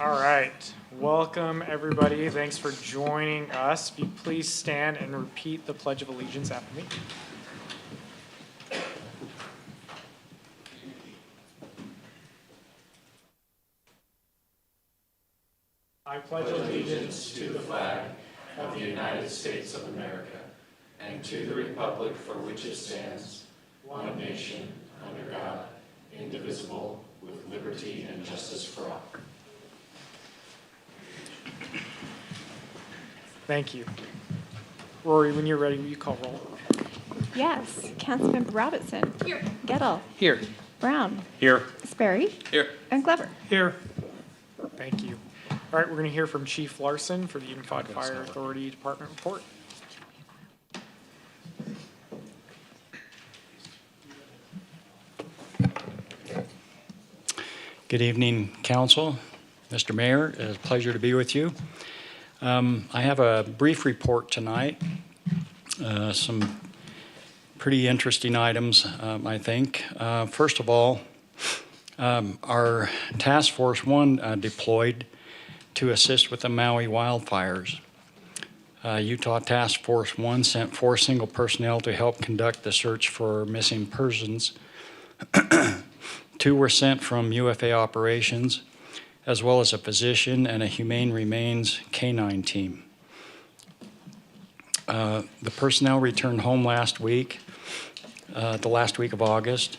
All right, welcome everybody. Thanks for joining us. If you please stand and repeat the Pledge of Allegiance after me. I pledge allegiance to the flag of the United States of America and to the republic for which it stands, one nation, under God, indivisible, with liberty and justice for all. Thank you. Rory, when you're ready, will you call roll? Yes. Councilmember Robinson. Here. Gettle. Here. Brown. Here. Sperry. Here. And Glover. Here. Thank you. All right, we're going to hear from Chief Larson for the Unified Fire Authority Department report. Good evening, Council. Mr. Mayor, it's a pleasure to be with you. I have a brief report tonight. Some pretty interesting items, I think. First of all, our Task Force 1 deployed to assist with the Maui wildfires. Utah Task Force 1 sent 4 single personnel to help conduct the search for missing persons. 2 were sent from UFA operations, as well as a physician and a Humane Remains canine team. The personnel returned home last week, the last week of August.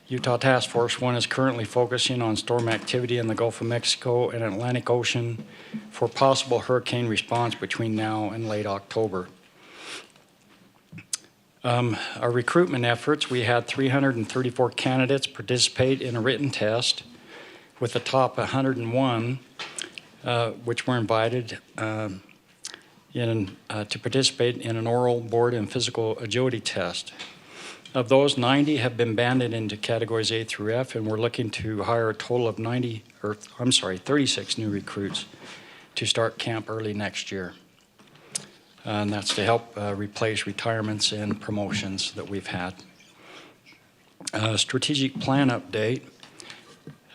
Utah Task Force 1 is currently focusing on storm activity in the Gulf of Mexico and Atlantic Ocean for possible hurricane response between now and late October. Our recruitment efforts, we had 334 candidates participate in a written test, with the top 101, which were invited to participate in an oral, board, and physical agility test. Of those, 90 have been banded into categories A through F, and we're looking to hire a total of 36 new recruits to start camp early next year. And that's to help replace retirements and promotions that we've had. Strategic plan update.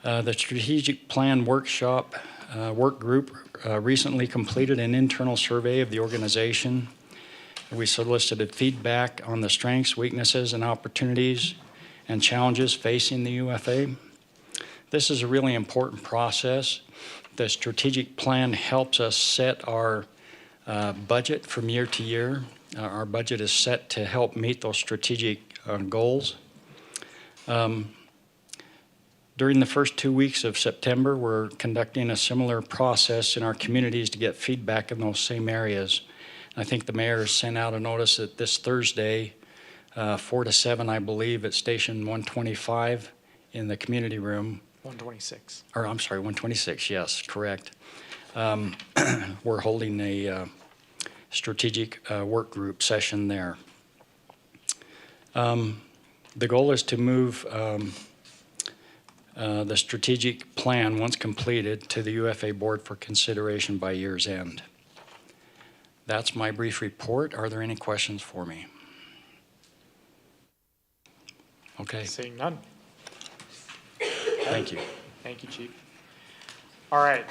The strategic plan workshop work group recently completed an internal survey of the organization. We solicited feedback on the strengths, weaknesses, and opportunities and challenges facing the UFA. This is a really important process. The strategic plan helps us set our budget from year to year. Our budget is set to help meet those strategic goals. During the first 2 weeks of September, we're conducting a similar process in our communities to get feedback in those same areas. I think the mayor has sent out a notice that this Thursday, 4 to 7, I believe, at Station 125 in the community room. 126. Or I'm sorry, 126, yes, correct. We're holding a strategic work group session there. The goal is to move the strategic plan, once completed, to the UFA board for consideration by year's end. That's my brief report. Are there any questions for me? Okay. Seeing none. Thank you. Thank you, Chief. All right,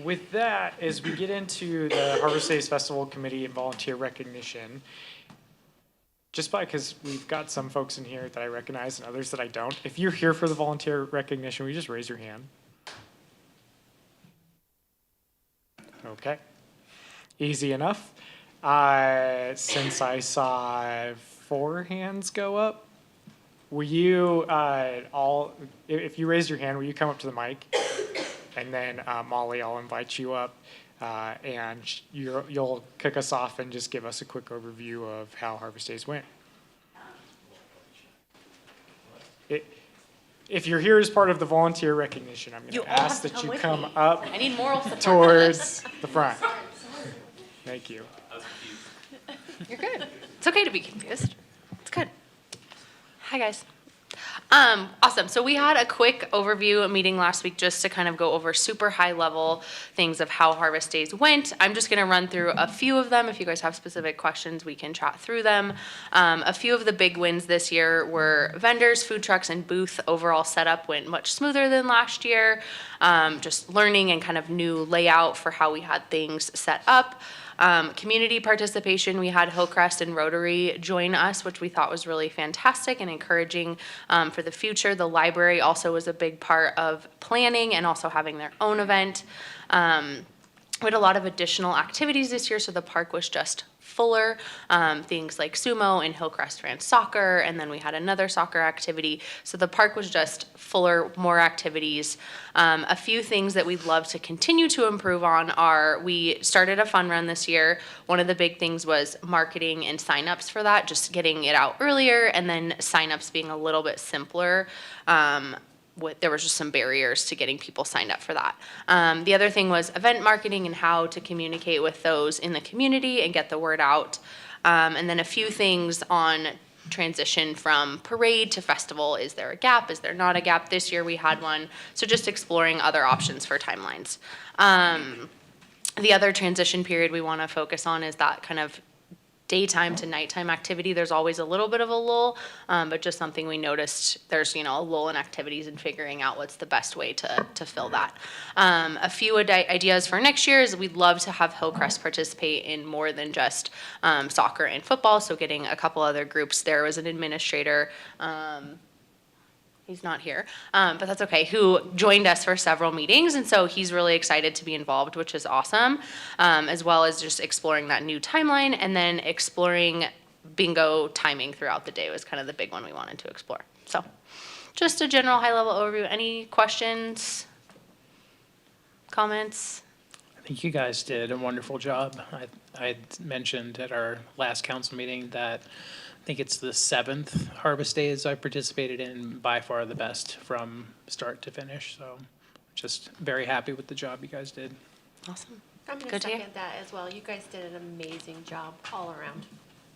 with that, as we get into the Harvest Days Festival Committee and volunteer recognition, just because we've got some folks in here that I recognize and others that I don't, if you're here for the volunteer recognition, will you just raise your hand? Okay, easy enough. Since I saw 4 hands go up, will you all, if you raise your hand, will you come up to the mic? And then Molly, I'll invite you up, and you'll kick us off and just give us a quick overview of how Harvest Days went. If you're here as part of the volunteer recognition, I'm going to ask that you come up I need moral support towards the front. Thank you. You're good. It's okay to be confused. It's good. Hi, guys. Awesome. So we had a quick overview meeting last week just to kind of go over super high level things of how Harvest Days went. I'm just going to run through a few of them. If you guys have specific questions, we can chat through them. A few of the big wins this year were vendors, food trucks, and booth overall setup went much smoother than last year. Just learning and kind of new layout for how we had things set up. Community participation, we had Hillcrest and Rotary join us, which we thought was really fantastic and encouraging for the future. The library also was a big part of planning and also having their own event. We had a lot of additional activities this year, so the park was just fuller. Things like sumo and Hillcrest ran soccer, and then we had another soccer activity. So the park was just fuller, more activities. A few things that we'd love to continue to improve on are we started a fun run this year. One of the big things was marketing and signups for that, just getting it out earlier, and then signups being a little bit simpler. There was just some barriers to getting people signed up for that. The other thing was event marketing and how to communicate with those in the community and get the word out. And then a few things on transition from parade to festival. Is there a gap? Is there not a gap? This year we had one. So just exploring other options for timelines. The other transition period we want to focus on is that kind of daytime to nighttime activity. There's always a little bit of a lull, but just something we noticed there's, a lull in activities and figuring out what's the best way to fill that. A few ideas for next year is we'd love to have Hillcrest participate in more than just soccer and football. So getting a couple other groups. There was an administrator, he's not here, but that's okay, who joined us for several meetings. And so he's really excited to be involved, which is awesome, as well as just exploring that new timeline and then exploring bingo timing throughout the day was kind of the big one we wanted to explore. So just a general high level overview. Any questions, comments? I think you guys did a wonderful job. I mentioned at our last council meeting that I think it's the 7th Harvest Days I participated in, by far the best from start to finish. So just very happy with the job you guys did. Awesome. I'm going to Good to hear. second that as well. You guys did an amazing job all around.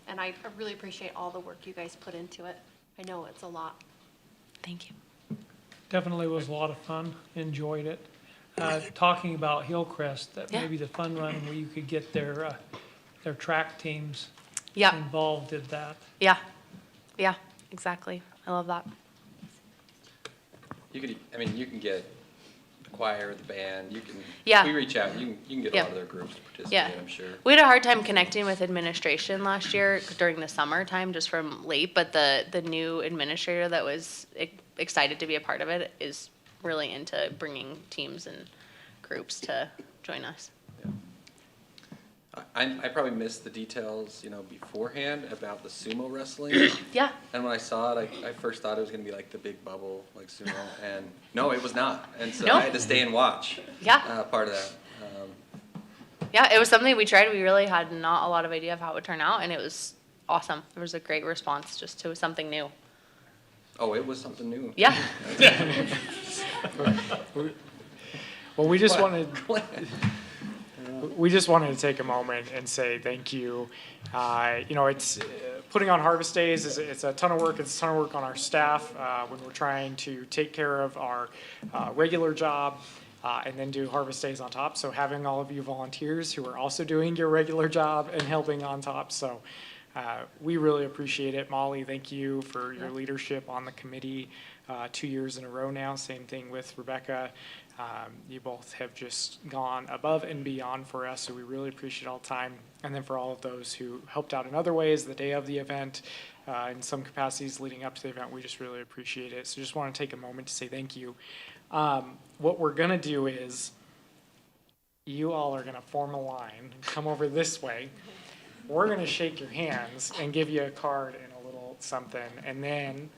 And I really appreciate all the work you guys put into it. I know it's a lot. Thank you. Definitely was a lot of fun, enjoyed it. Talking about Hillcrest, that Yeah. maybe the fun run where you could get their track teams Yeah, involved in that. yeah, exactly. I love that. You can get the choir, the band, Yeah. if we reach out, you can get a Yeah. lot of their groups to Yeah. participate, I'm sure. We had a hard time connecting with administration last year during the summertime just from late, but the new administrator that was excited to be a part of it is really into bringing teams and groups to join us. I probably missed the details, beforehand about the sumo wrestling. Yeah, And when I saw it, I first thought it was gonna be like the big bubble, like sumo, and no, it was not. And so No. I had to stay and watch, yeah, part of that. yeah. It was something we tried. We really had not a lot of idea of how it would turn out, and it was awesome. There was a great response just to something new. Oh, it was something new. Yeah, Well, we just wanted to take a moment and say thank you. It's putting on Harvest Days it's a ton of work. It's a ton of work on our staff when we're trying to take care of our regular job and then do Harvest Days on top. So having all of you volunteers who are also doing your regular job and helping on top. So we really appreciate it. Molly, thank you for your leadership on the committee 2 years in a row now. Same thing with Rebecca. You both have just gone above and beyond for us, so we really appreciate all the time. And then for all of those who helped out in other ways the day of the event, in some capacities leading up to the event, we just really appreciate it. So just want to take a moment to say thank you. What we're going to do is you all are going to form a line and come over this way. We're going to shake your hands and give you a card and a little something. And then,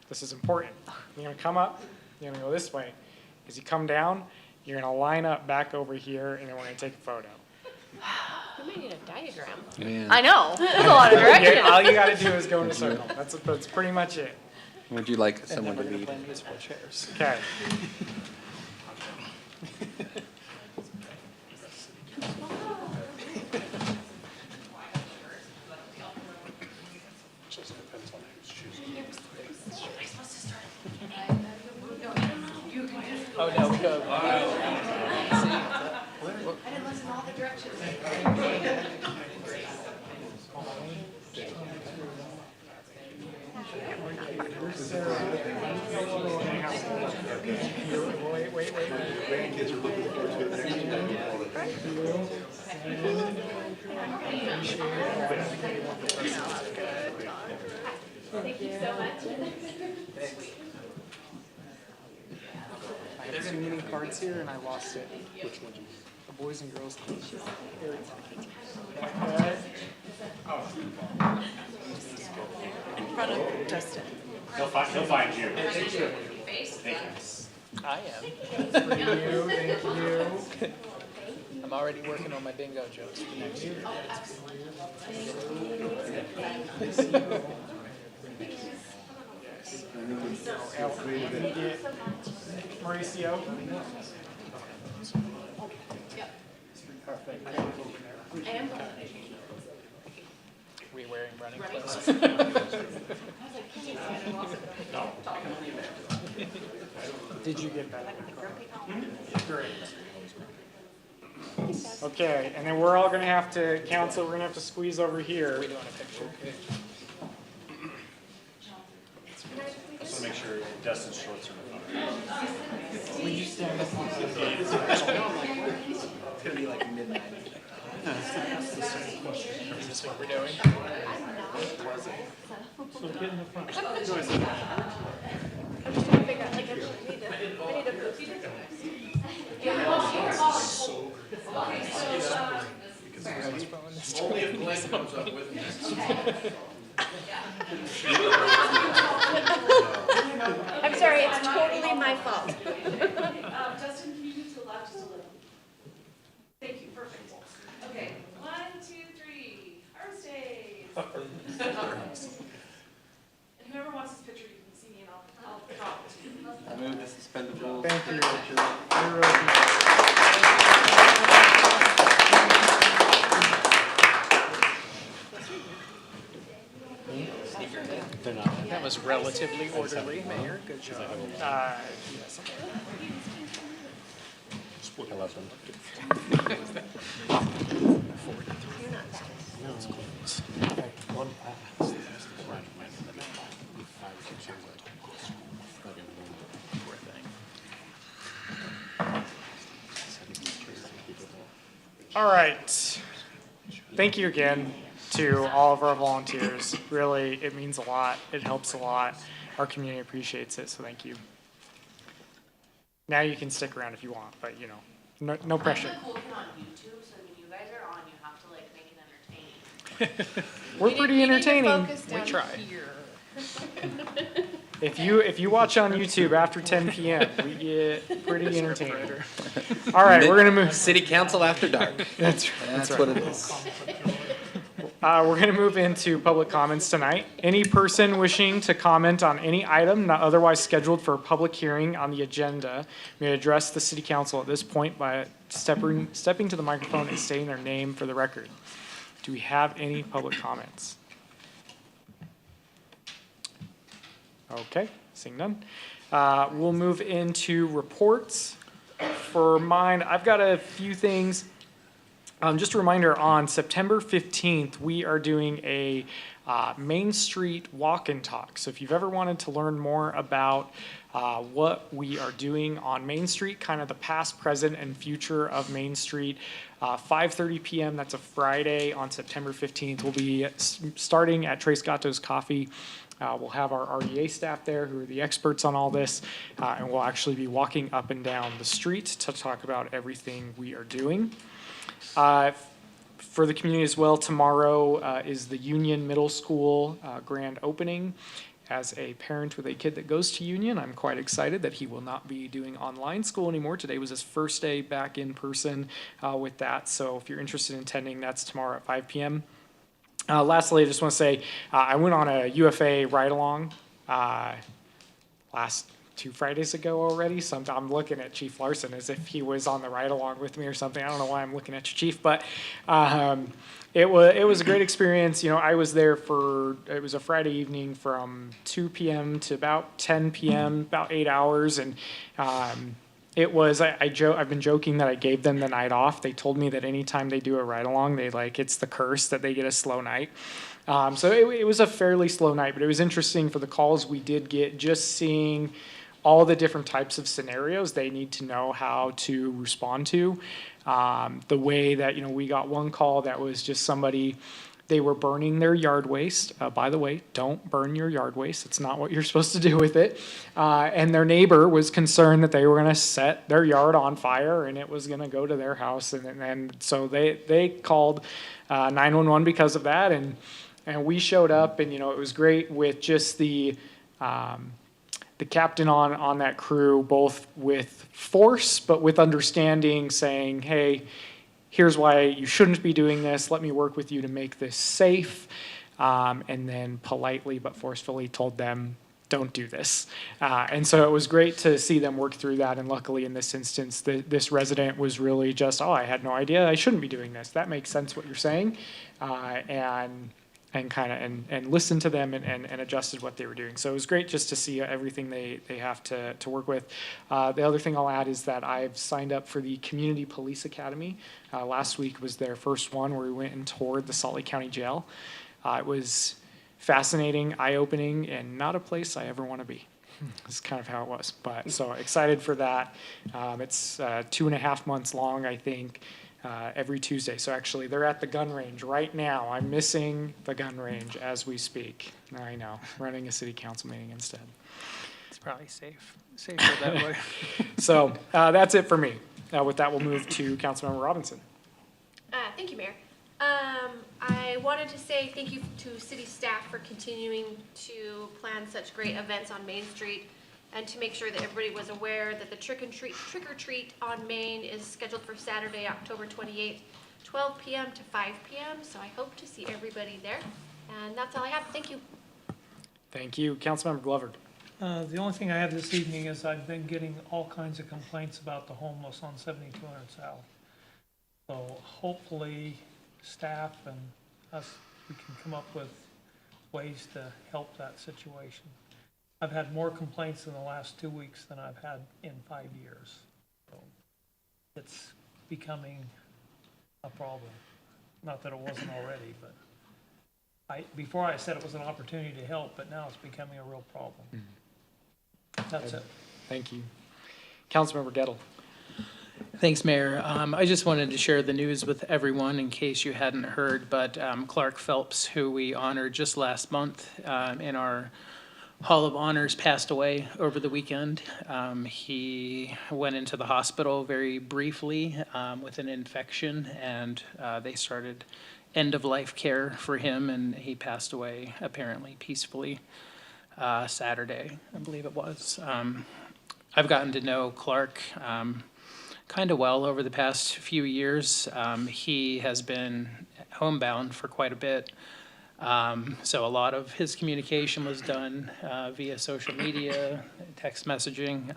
this is important, you're going to come up, you're going to go this way. As you come down, you're going to line up back over here, and then we're going to take a photo. We may need a diagram. I know. There's a lot of direction. All you got to do is go in a circle. That's pretty much it. Would you like And someone to then we're lead? going to play musical chairs. Okay. Oh, no, we go. I have too many cards here and I lost it. Which one? The Boys and Girls Club. In front of Justin. He'll find you. I am. Thank you. I'm already working on my bingo jokes for next year. Mauricio. We wearing running clothes. Did you get that? Great. Okay, and then we're all gonna have to, council, we're gonna have to squeeze over here. We doing a picture? Just to make sure Dustin's shorts are Will you stand up? It's gonna be like midnight. Is this what we're doing? So get in the front. Only if Glenn comes up with me. I'm sorry, it's totally my fault. Justin, can you move to the left just a little? Thank you, perfect. Okay, 1, 2, 3, Harvest Days. And whoever wants this picture, you can see me and I'll draw it to you. I move to suspend the rules. Thank you, Richard. You're really- That was relatively orderly, Mayor. Good job. yes. All right. Thank you again to all of our volunteers. Really, it means a lot. It helps a lot. Our community appreciates it, so thank you. Now you can stick around if you want, but you know, no pressure. I'm the cool kid on YouTube, so when you guys are on, you have to like make it entertaining. We're pretty entertaining. We try. If you watch on YouTube after 10 p.m., we get pretty entertaining. All right, we're gonna move. City Council after dark. That's What it is. We're going to move into public comments tonight. Any person wishing to comment on any item not otherwise scheduled for a public hearing on the agenda may address the city council at this point by stepping to the microphone and stating their name for the record. Do we have any public comments? Okay, seeing none. We'll move into reports. For mine, I've got a few things. Just a reminder, on September 15th, we are doing a Main Street walk and talk. So if you've ever wanted to learn more about what we are doing on Main Street, kind of the past, present, and future of Main Street, 5:30 p.m., that's a Friday on September 15th. We'll be starting at Tres Gatos Coffee. We'll have our REA staff there who are the experts on all this, and we'll actually be walking up and down the street to talk about everything we are doing. For the community as well, tomorrow is the Union Middle School grand opening. As a parent with a kid that goes to Union, I'm quite excited that he will not be doing online school anymore. Today was his first day back in person with that. So if you're interested in attending, that's tomorrow at 5 p.m. Lastly, I just want to say I went on a UFA ride-along last 2 Fridays ago already. So I'm looking at Chief Larson as if he was on the ride along with me or something. I don't know why I'm looking at you, Chief, but it was a great experience. You know, I was there it was a Friday evening from 2 p.m. to about 10 p.m., about 8 hours. And it was, I've been joking that I gave them the night off. They told me that anytime they do a ride along, it's the curse that they get a slow night. So it was a fairly slow night, but it was interesting for the calls we did get, just seeing all the different types of scenarios they need to know how to respond to. The way that, we got one call that was just somebody, they were burning their yard waste. By the way, don't burn your yard waste. It's not what you're supposed to do with it. And their neighbor was concerned that they were going to set their yard on fire and it was going to go to their house. And so they called 911 because of that. And we showed up, and, it was great with just the captain on that crew, both with force, but with understanding, saying, hey, here's why you shouldn't be doing this. Let me work with you to make this safe. And then politely but forcefully told them, don't do this. And so it was great to see them work through that. And luckily in this instance, this resident was really just, I had no idea I shouldn't be doing this. That makes sense what you're saying. And kind of and listened to them and adjusted what they were doing. So it was great just to see everything they have to work with. The other thing I'll add is that I've signed up for the Community Police Academy. Last week was their first one where we went and toured the Salt Lake County Jail. It was fascinating, eye-opening, and not a place I ever want to be. That's kind of how it was. But so excited for that. It's 2.5 months long, I think. Every Tuesday. So actually, they're at the gun range right now. I'm missing the gun range as we speak. I know, running a city council meeting instead. It's probably safer that way. So that's it for me. With that, we'll move to Councilmember Robinson. Thank you, Mayor. I wanted to say thank you to city staff for continuing to plan such great events on Main Street, and to make sure that everybody was aware that the trick or treat on Main is scheduled for Saturday, October 28th, 12 p.m. to 5 p.m. So I hope to see everybody there. And that's all I have. Thank you. Thank you. Councilmember Glover. The only thing I have this evening is I've been getting all kinds of complaints about the homeless on 7200 South. So hopefully staff and us, we can come up with ways to help that situation. I've had more complaints in the last 2 weeks than I've had in 5 years. So it's becoming a problem. Not that it wasn't already, but before I said it was an opportunity to help, but now it's becoming a real problem. That's it. Thank you. Councilmember Gettle. Thanks, Mayor. I just wanted to share the news with everyone in case you hadn't heard, but Clark Phelps, who we honored just last month in our Hall of Honors, passed away over the weekend. He went into the hospital very briefly with an infection, and they started end-of-life care for him, and he passed away apparently peacefully Saturday, I believe it was. I've gotten to know Clark kind of well over the past few years. He has been homebound for quite a bit. So a lot of his communication was done via social media, text messaging.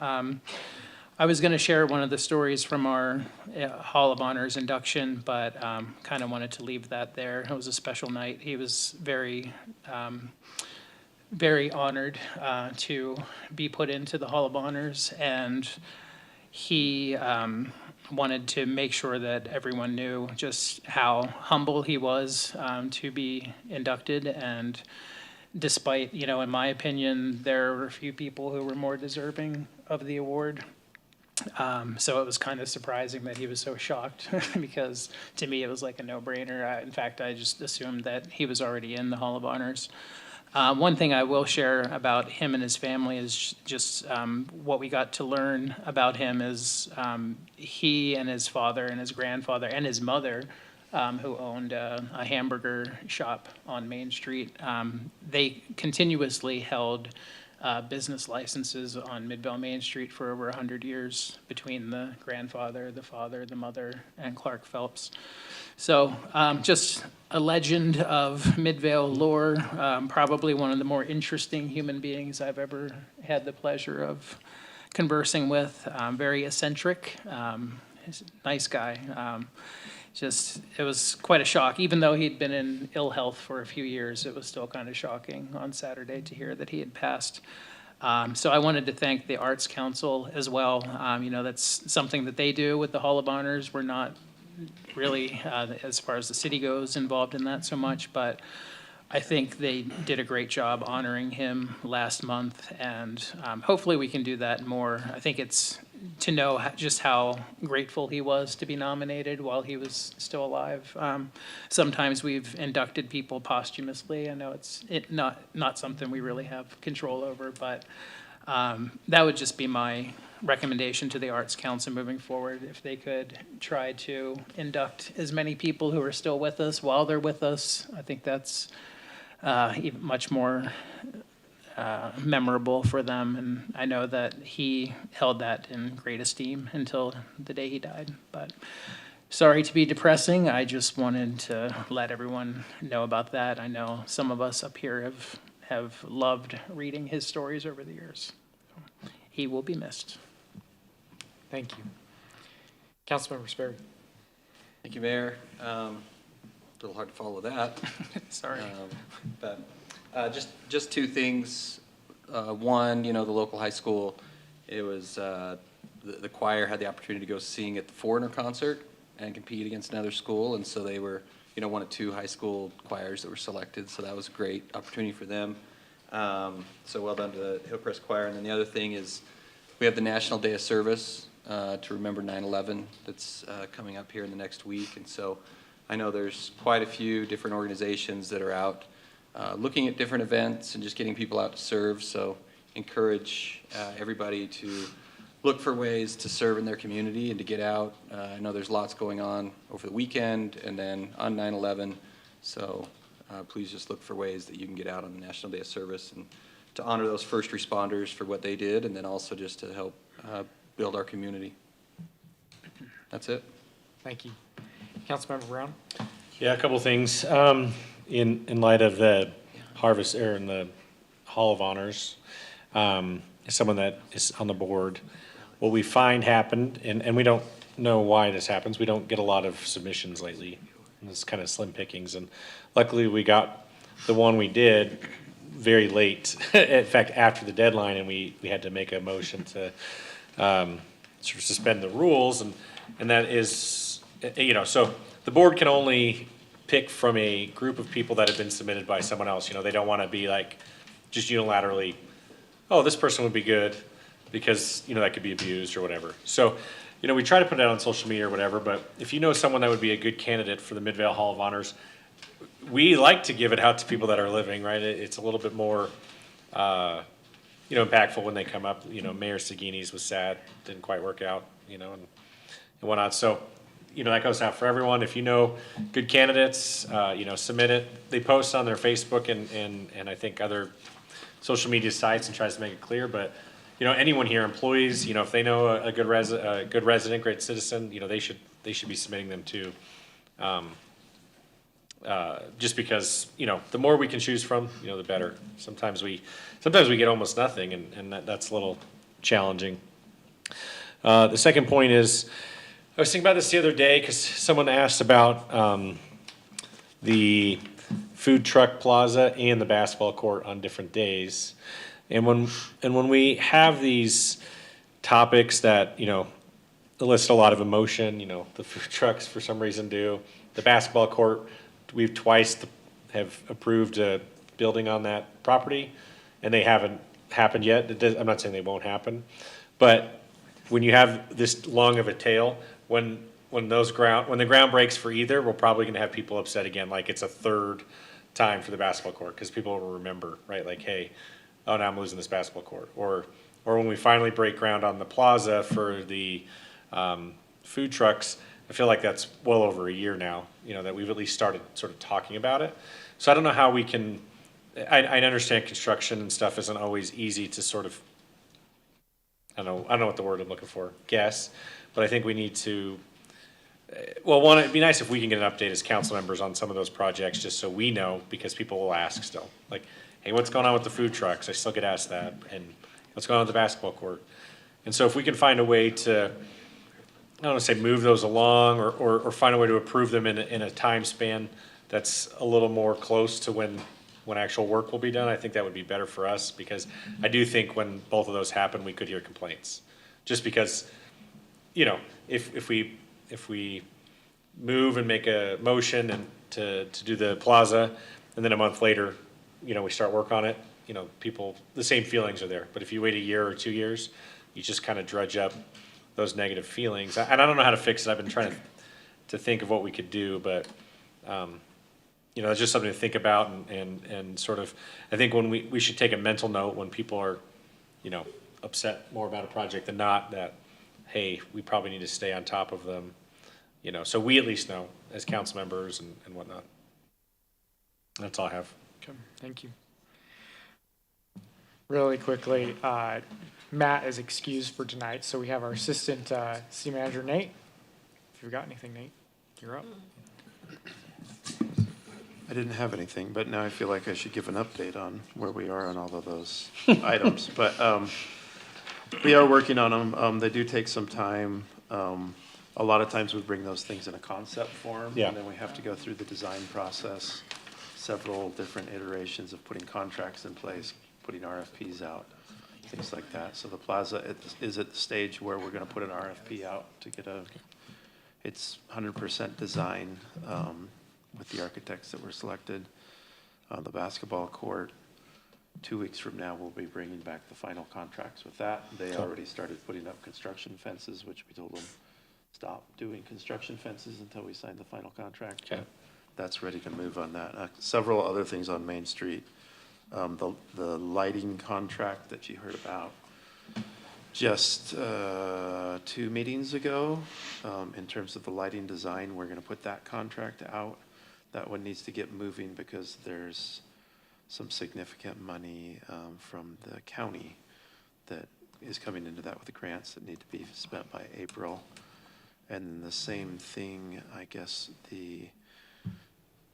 I was going to share one of the stories from our Hall of Honors induction, but kind of wanted to leave that there. It was a special night. He was very, very honored to be put into the Hall of Honors, and he wanted to make sure that everyone knew just how humble he was to be inducted. And despite, in my opinion, there were a few people who were more deserving of the award. So it was kind of surprising that he was so shocked because to me it was like a no-brainer. In fact, I just assumed that he was already in the Hall of Honors. One thing I will share about him and his family is just what we got to learn about him is he and his father and his grandfather and his mother, who owned a hamburger shop on Main Street, they continuously held business licenses on Midvale Main Street for over 100 years between the grandfather, the father, the mother, and Clark Phelps. So just a legend of Midvale lore, probably one of the more interesting human beings I've ever had the pleasure of conversing with. Very eccentric, he's a nice guy. It was quite a shock. Even though he'd been in ill health for a few years, it was still kind of shocking on Saturday to hear that he had passed. So I wanted to thank the Arts Council as well. That's something that they do with the Hall of Honors. We're not really, as far as the city goes, involved in that so much, but I think they did a great job honoring him last month, and hopefully we can do that more. I think it's to know just how grateful he was to be nominated while he was still alive. Sometimes we've inducted people posthumously. I know it's not something we really have control over, but that would just be my recommendation to the Arts Council moving forward. If they could try to induct as many people who are still with us while they're with us, I think that's even much more memorable for them. And I know that he held that in great esteem until the day he died. But sorry to be depressing. I just wanted to let everyone know about that. I know some of us up here have loved reading his stories over the years. So he will be missed. Thank you. Councilmember Sperry. Thank you, Mayor. A little hard to follow that. Sorry. But just two things. One, the local high school, it was, the choir had the opportunity to go sing at the Foreigner concert and compete against another school. And so they were, one of two high school choirs that were selected. So that was a great opportunity for them. So well done to the Hillcrest Choir. And then the other thing is we have the National Day of Service to remember 9/11 that's coming up here in the next week. And so I know there's quite a few different organizations that are out looking at different events and just getting people out to serve. So encourage everybody to look for ways to serve in their community and to get out. I know there's lots going on over the weekend and then on 9/11. So please just look for ways that you can get out on the National Day of Service and to honor those first responders for what they did, and then also just to help build our community. That's it. Thank you. Councilmember Brown. Yeah, a couple things. In light of the Harvest Air and the Hall of Honors, as someone that is on the board, what we find happened, and we don't know why this happens, we don't get a lot of submissions lately. It's kind of slim pickings, and luckily we got the one we did very late, in fact, after the deadline, and we had to make a motion to sort of suspend the rules, and that is, so the board can only pick from a group of people that have been submitted by someone else. They don't want to be like just unilaterally, oh, this person would be good because, that could be abused or whatever. So, we try to put it out on social media or whatever, but if you know someone that would be a good candidate for the Midvale Hall of Honors, we like to give it out to people that are living, right? It's a little bit more, impactful when they come up. Mayor Sagini's was sad, didn't quite work out, and whatnot. So, that goes out for everyone. If you know good candidates, submit it. They post on their Facebook and I think other social media sites and tries to make it clear. But, anyone here, employees, if they know a good resident, great citizen, they should be submitting them too. Just because, the more we can choose from, the better. Sometimes we get almost nothing, and that's a little challenging. The second point is, I was thinking about this the other day because someone asked about the food truck plaza and the basketball court on different days. And when we have these topics that, elicit a lot of emotion, the food trucks for some reason do, the basketball court, we've twice have approved a building on that property, and they haven't happened yet. I'm not saying they won't happen, but when you have this long of a tail, when the ground breaks for either, we're probably going to have people upset again, like it's a third time for the basketball court, because people will remember, right? Like, hey, oh, now I'm losing this basketball court, or when we finally break ground on the plaza for the food trucks. I feel like that's well over a year now, that we've at least started sort of talking about it. So I don't know how we can, I understand construction and stuff isn't always easy to sort of, I don't know what the word I'm looking for, guess, but I think we need to well, one, it'd be nice if we can get an update as council members on some of those projects, just so we know, because people will ask still. Like, hey, what's going on with the food trucks? I still get asked that. And what's going on with the basketball court? And so if we can find a way to, I don't want to say move those along, or find a way to approve them in a time span that's a little more close to when actual work will be done, I think that would be better for us, because I do think when both of those happen, we could hear complaints. Just because, you know, if we move and make a motion and to do the plaza, and then a month later, you know, we start work on it, you know, people, the same feelings are there. But if you wait a year or 2 years, you just kind of drudge up those negative feelings. And I don't know how to fix it. I've been trying to think of what we could do, but, you know, it's just something to think about, and sort of, I think when we should take a mental note when people are, you know, upset more about a project than not, that, hey, we probably need to stay on top of them, you know, so we at least know as council members and whatnot. That's all I have. Okay, thank you. Really quickly, Matt is excused for tonight, so we have our assistant city manager, Nate. If you've got anything, Nate, you're up. I didn't have anything, but now I feel like I should give an update on where we are on all of those items. But we are working on them. They do take some time. A lot of times we bring those things in a concept form. Yeah. And then we have to go through the design process, several different iterations of putting contracts in place, putting RFPs out, things like that. So the plaza is at the stage where we're going to put an RFP out to get it's 100% design with the architects that were selected. The basketball court, 2 weeks from now, we'll be bringing back the final contracts with that. They already started putting up construction fences, which we told them, stop doing construction fences until we sign the final contract. Okay. That's ready to move on that. Several other things on Main Street. The lighting contract that you heard about just 2 meetings ago, in terms of the lighting design, we're going to put that contract out. That one needs to get moving because there's some significant money from the county that is coming into that with the grants that need to be spent by April. And the same thing, I guess,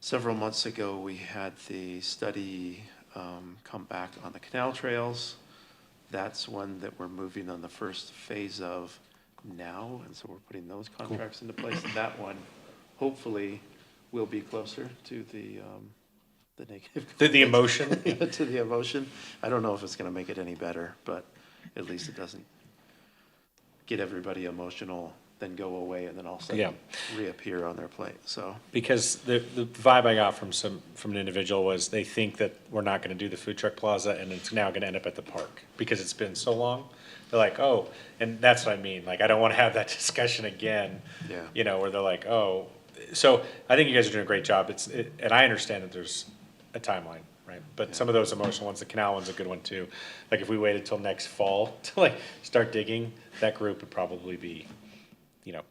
several months ago, we had the study come back on the canal trails. That's one that we're moving on the first phase of now, and so we're putting those contracts into place. And that one, hopefully, will be closer to the negative. The emotion? To the emotion. I don't know if it's going to make it any better, but at least it doesn't get everybody emotional, then go away, and then all of a sudden reappear on their plate. So Because the vibe I got from an individual was they think that we're not gonna do the food truck plaza, and it's now gonna end up at the park, because it's been so long. They're like, oh, and that's what I mean, like, I don't wanna have that discussion again. Yeah. You know, where they're like, oh, so I think you guys are doing a great job, and I understand that there's a timeline, right? But some of those emotional ones, the canal one's a good one too. Like, if we waited till next fall to like start digging, that group would probably be, you know,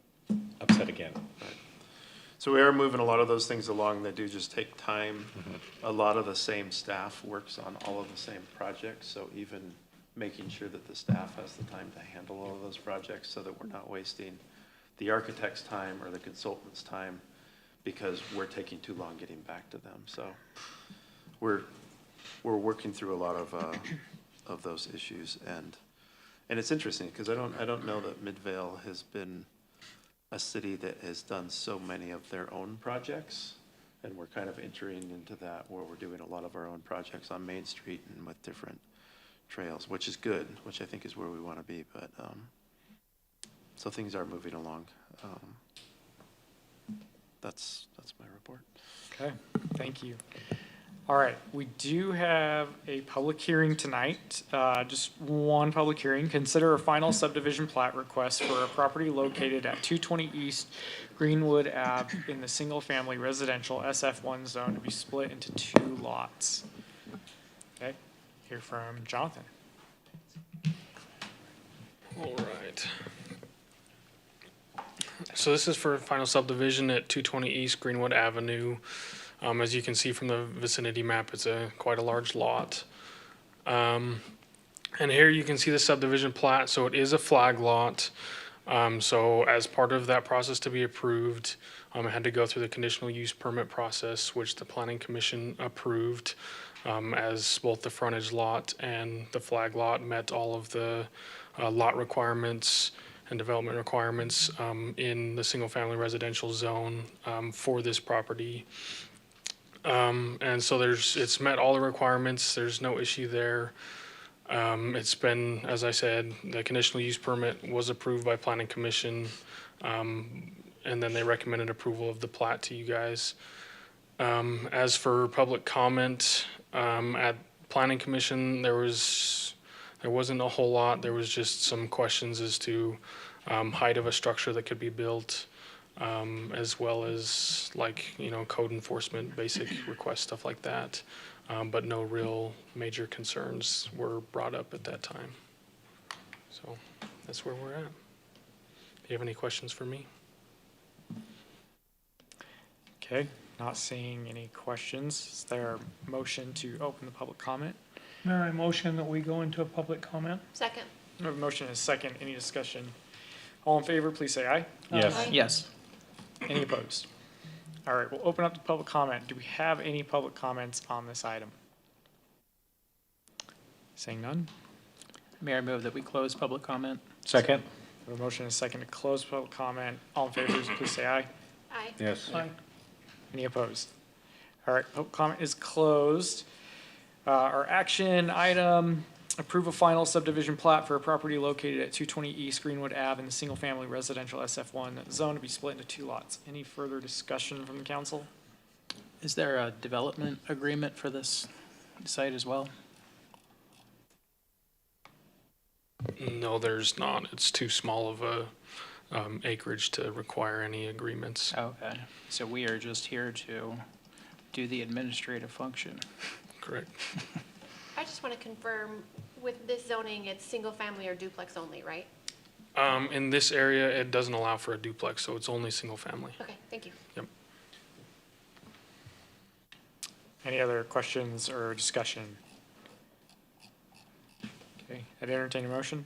upset again. So we are moving a lot of those things along. They do just take time. A lot of the same staff works on all of the same projects, so even making sure that the staff has the time to handle all of those projects so that we're not wasting the architect's time or the consultant's time because we're taking too long getting back to them. So we're working through a lot of those issues, and it's interesting because I don't know that Midvale has been a city that has done so many of their own projects, and we're kind of entering into that where we're doing a lot of our own projects on Main Street and with different trails, which is good, which I think is where we want to be. But so things are moving along. That's my report. Okay, thank you. All right, we do have a public hearing tonight, just one public hearing. Consider a final subdivision plat request for a property located at 220 East Greenwood Ave in the single-family residential SF1 zone to be split into 2 lots. Okay, hear from Jonathan. All right. So this is for final subdivision at 220 East Greenwood Avenue. As you can see from the vicinity map, it's quite a large lot. And here you can see the subdivision plat. So it is a flag lot. So as part of that process to be approved, it had to go through the conditional use permit process, which the planning commission approved, as both the frontage lot and the flag lot met all of the lot requirements and development requirements in the single-family residential zone for this property. And so it's met all the requirements. There's no issue there. It's been, as I said, the conditional use permit was approved by planning commission, and then they recommended approval of the plat to you guys. As for public comment, at planning commission, there wasn't a whole lot. There was just some questions as to height of a structure that could be built, as well as code enforcement, basic requests, stuff like that. But no real major concerns were brought up at that time. So that's where we're at. Do you have any questions for me? Okay, not seeing any questions. Is there a motion to open the public comment? Mayor, I motion that we go into a public comment. Second. We have a motion and a second. Any discussion? All in favor, please say aye. Yes. Yes. Any opposed? All right, we'll open up the public comment. Do we have any public comments on this item? Seeing none? Mayor, I move that we close public comment. Second? We have a motion and a second to close public comment. All in favor, please say aye. Aye. Yes. Aye. Any opposed? All right, public comment is closed. Our action item, approve a final subdivision plat for a property located at 220 East Greenwood Ave in the single-family residential SF1 zone to be split into 2 lots. Any further discussion from the council? Is there a development agreement for this site as well? No, there's not. It's too small of a acreage to require any agreements. Okay, so we are just here to do the administrative function. Correct. I just want to confirm, with this zoning, it's single family or duplex only, right? In this area, it doesn't allow for a duplex, so it's only single family. Okay, thank you. Yep. Any other questions or discussion? Okay, I'd entertain a motion.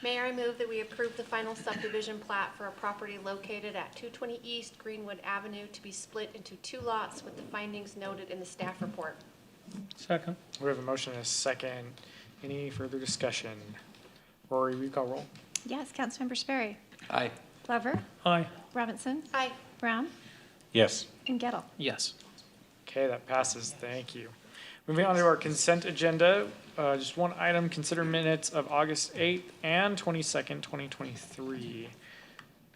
Mayor, I move that we approve the final subdivision plat for a property located at 220 East Greenwood Avenue to be split into 2 lots with the findings noted in the staff report. Second. We have a motion and a second. Any further discussion? Rory, will you call roll? Yes, Councilmember Sperry. Aye. Glover. Aye. Robinson. Aye. Brown. Yes. And Gettle. Yes. Okay, that passes. Thank you. Moving on to our consent agenda, just one item, consider minutes of August 8th and 22nd, 2023.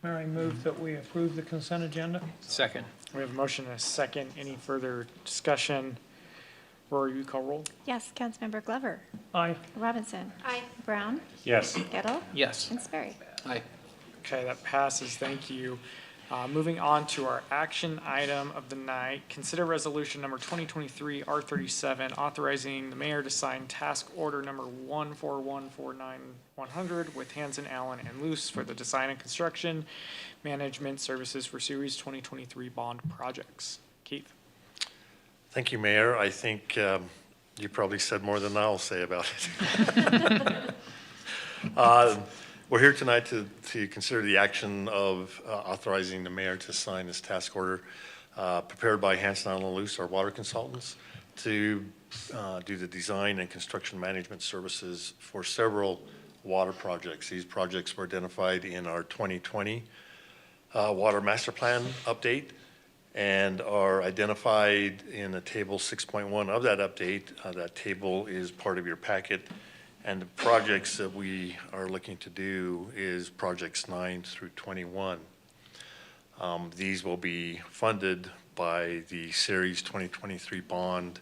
Mayor, I move that we approve the consent agenda. Second. We have a motion and a second. Any further discussion? Rory, will you call roll? Yes, Councilmember Glover. Aye. Robinson. Aye. Brown. Yes. Gettle. Yes. And Sperry. Aye. Okay, that passes. Thank you. Moving on to our action item of the night, consider resolution number 2023 R37, authorizing the mayor to sign task order number 14149-100 with Hanson, Allen, and Luce for the design and construction management services for Series 2023 bond projects. Keith. Thank you, Mayor. I think you probably said more than I'll say about it. We're here tonight to consider the action of authorizing the mayor to sign this task order prepared by Hanson, Allen & Luce, our water consultants, to do the design and construction management services for several water projects. These projects were identified in our 2020 Water Master Plan update and are identified in the table 6.1 of that update. That table is part of your packet. And the projects that we are looking to do is projects 9 through 21. These will be funded by the Series 2023 bond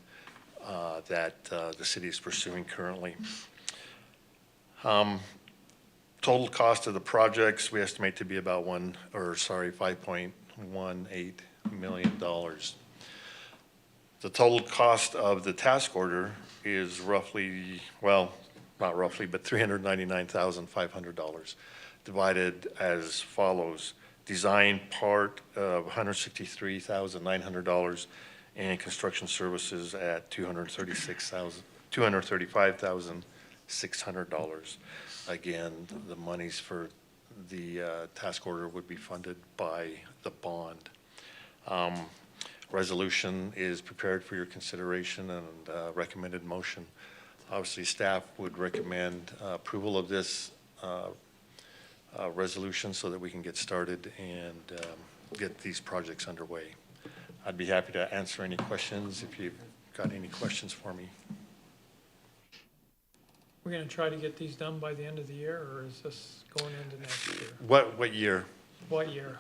that the city is pursuing currently. Total cost of the projects we estimate to be about $5.18 million. The total cost of the task order is roughly, well, not roughly, but $399,500, divided as follows. Design part of $163,900 and construction services at $235,000 $600. Again, the monies for the task order would be funded by the bond. Resolution is prepared for your consideration and recommended motion. Obviously, staff would recommend approval of this resolution so that we can get started and get these projects underway. I'd be happy to answer any questions if you've got any questions for me. We're gonna try to get these done by the end of the year, or is this going into next year? What year? What year?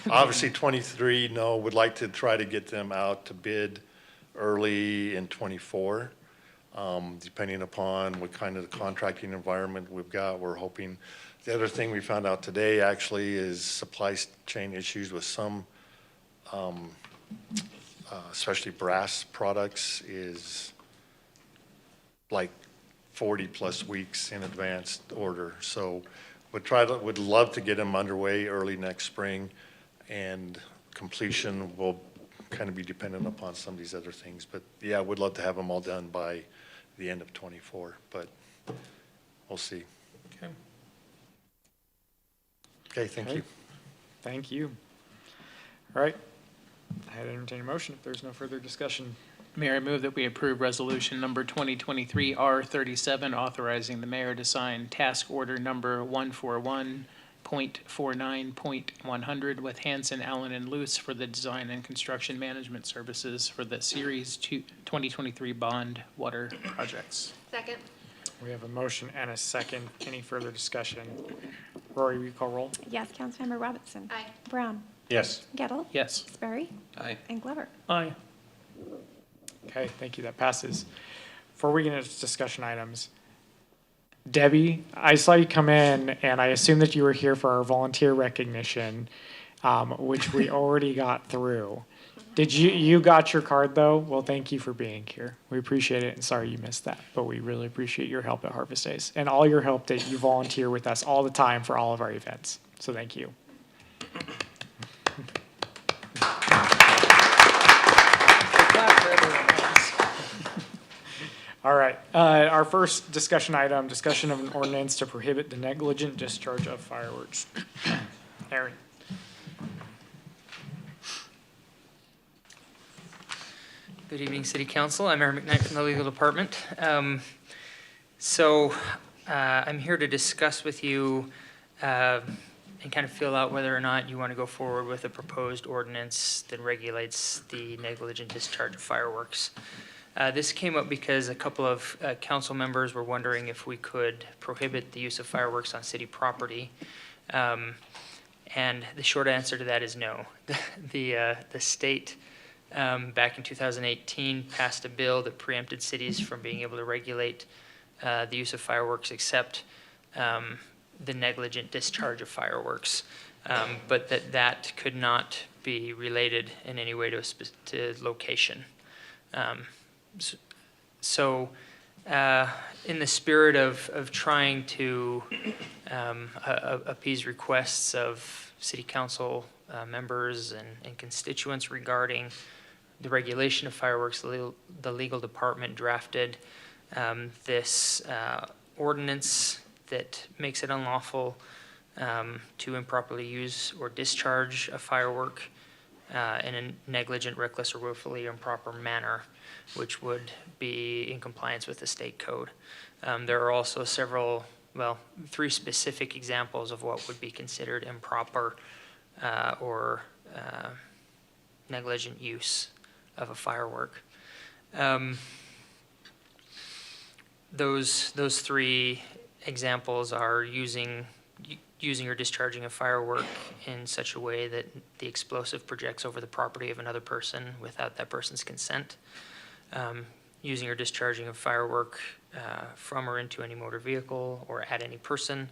Obviously, 23, no, would like to try to get them out to bid early in 24. Depending upon what kind of contracting environment we've got, we're hoping. The other thing we found out today actually is supply chain issues with some, especially brass products, is like 40+ weeks in advance order. So would love to get them underway early next spring, and completion will kind of be dependent upon some of these other things. But yeah, would love to have them all done by the end of 24, but we'll see. Okay. Okay, thank you. Thank you. All right. I'd entertain a motion if there's no further discussion. Mayor, I move that we approve resolution number 2023 R37, authorizing the mayor to sign task order number 141.49.100 with Hanson, Allen and Luce for the design and construction management services for the Series 2023 bond water projects. Second. We have a motion and a second. Any further discussion? Rory, will you call roll? Yes, Councilmember Robinson. Aye. Brown. Yes. Gettle. Yes. Sperry. Aye. And Glover. Aye. Okay, thank you. That passes. Before we get into discussion items, Debbie, I saw you come in, and I assume that you were here for our volunteer recognition, which we already got through. Did you got your card though? Well, thank you for being here. We appreciate it, and sorry you missed that, but we really appreciate your help at Harvest Days and all your help that you volunteer with us all the time for all of our events. So thank you. All right, our first discussion item, discussion of an ordinance to prohibit the negligent discharge of fireworks. Aaron. Good evening, City Council. I'm Aaron McKnight from the Legal Department. I'm here to discuss with you and kind of feel out whether or not you want to go forward with a proposed ordinance that regulates the negligent discharge of fireworks. This came up because a couple of council members were wondering if we could prohibit the use of fireworks on city property. And the short answer to that is no. The state back in 2018 passed a bill that preempted cities from being able to regulate the use of fireworks except the negligent discharge of fireworks, but that could not be related in any way to location. In the spirit of trying to appease requests of city council members and constituents regarding the regulation of fireworks, the legal department drafted this ordinance that makes it unlawful to improperly use or discharge a firework in a negligent, reckless, or willfully improper manner, which would be in compliance with the state code. There are also three specific examples of what would be considered improper or negligent use of a firework. Those three examples are using or discharging a firework in such a way that the explosive projects over the property of another person without that person's consent, using or discharging a firework from or into any motor vehicle or at any person,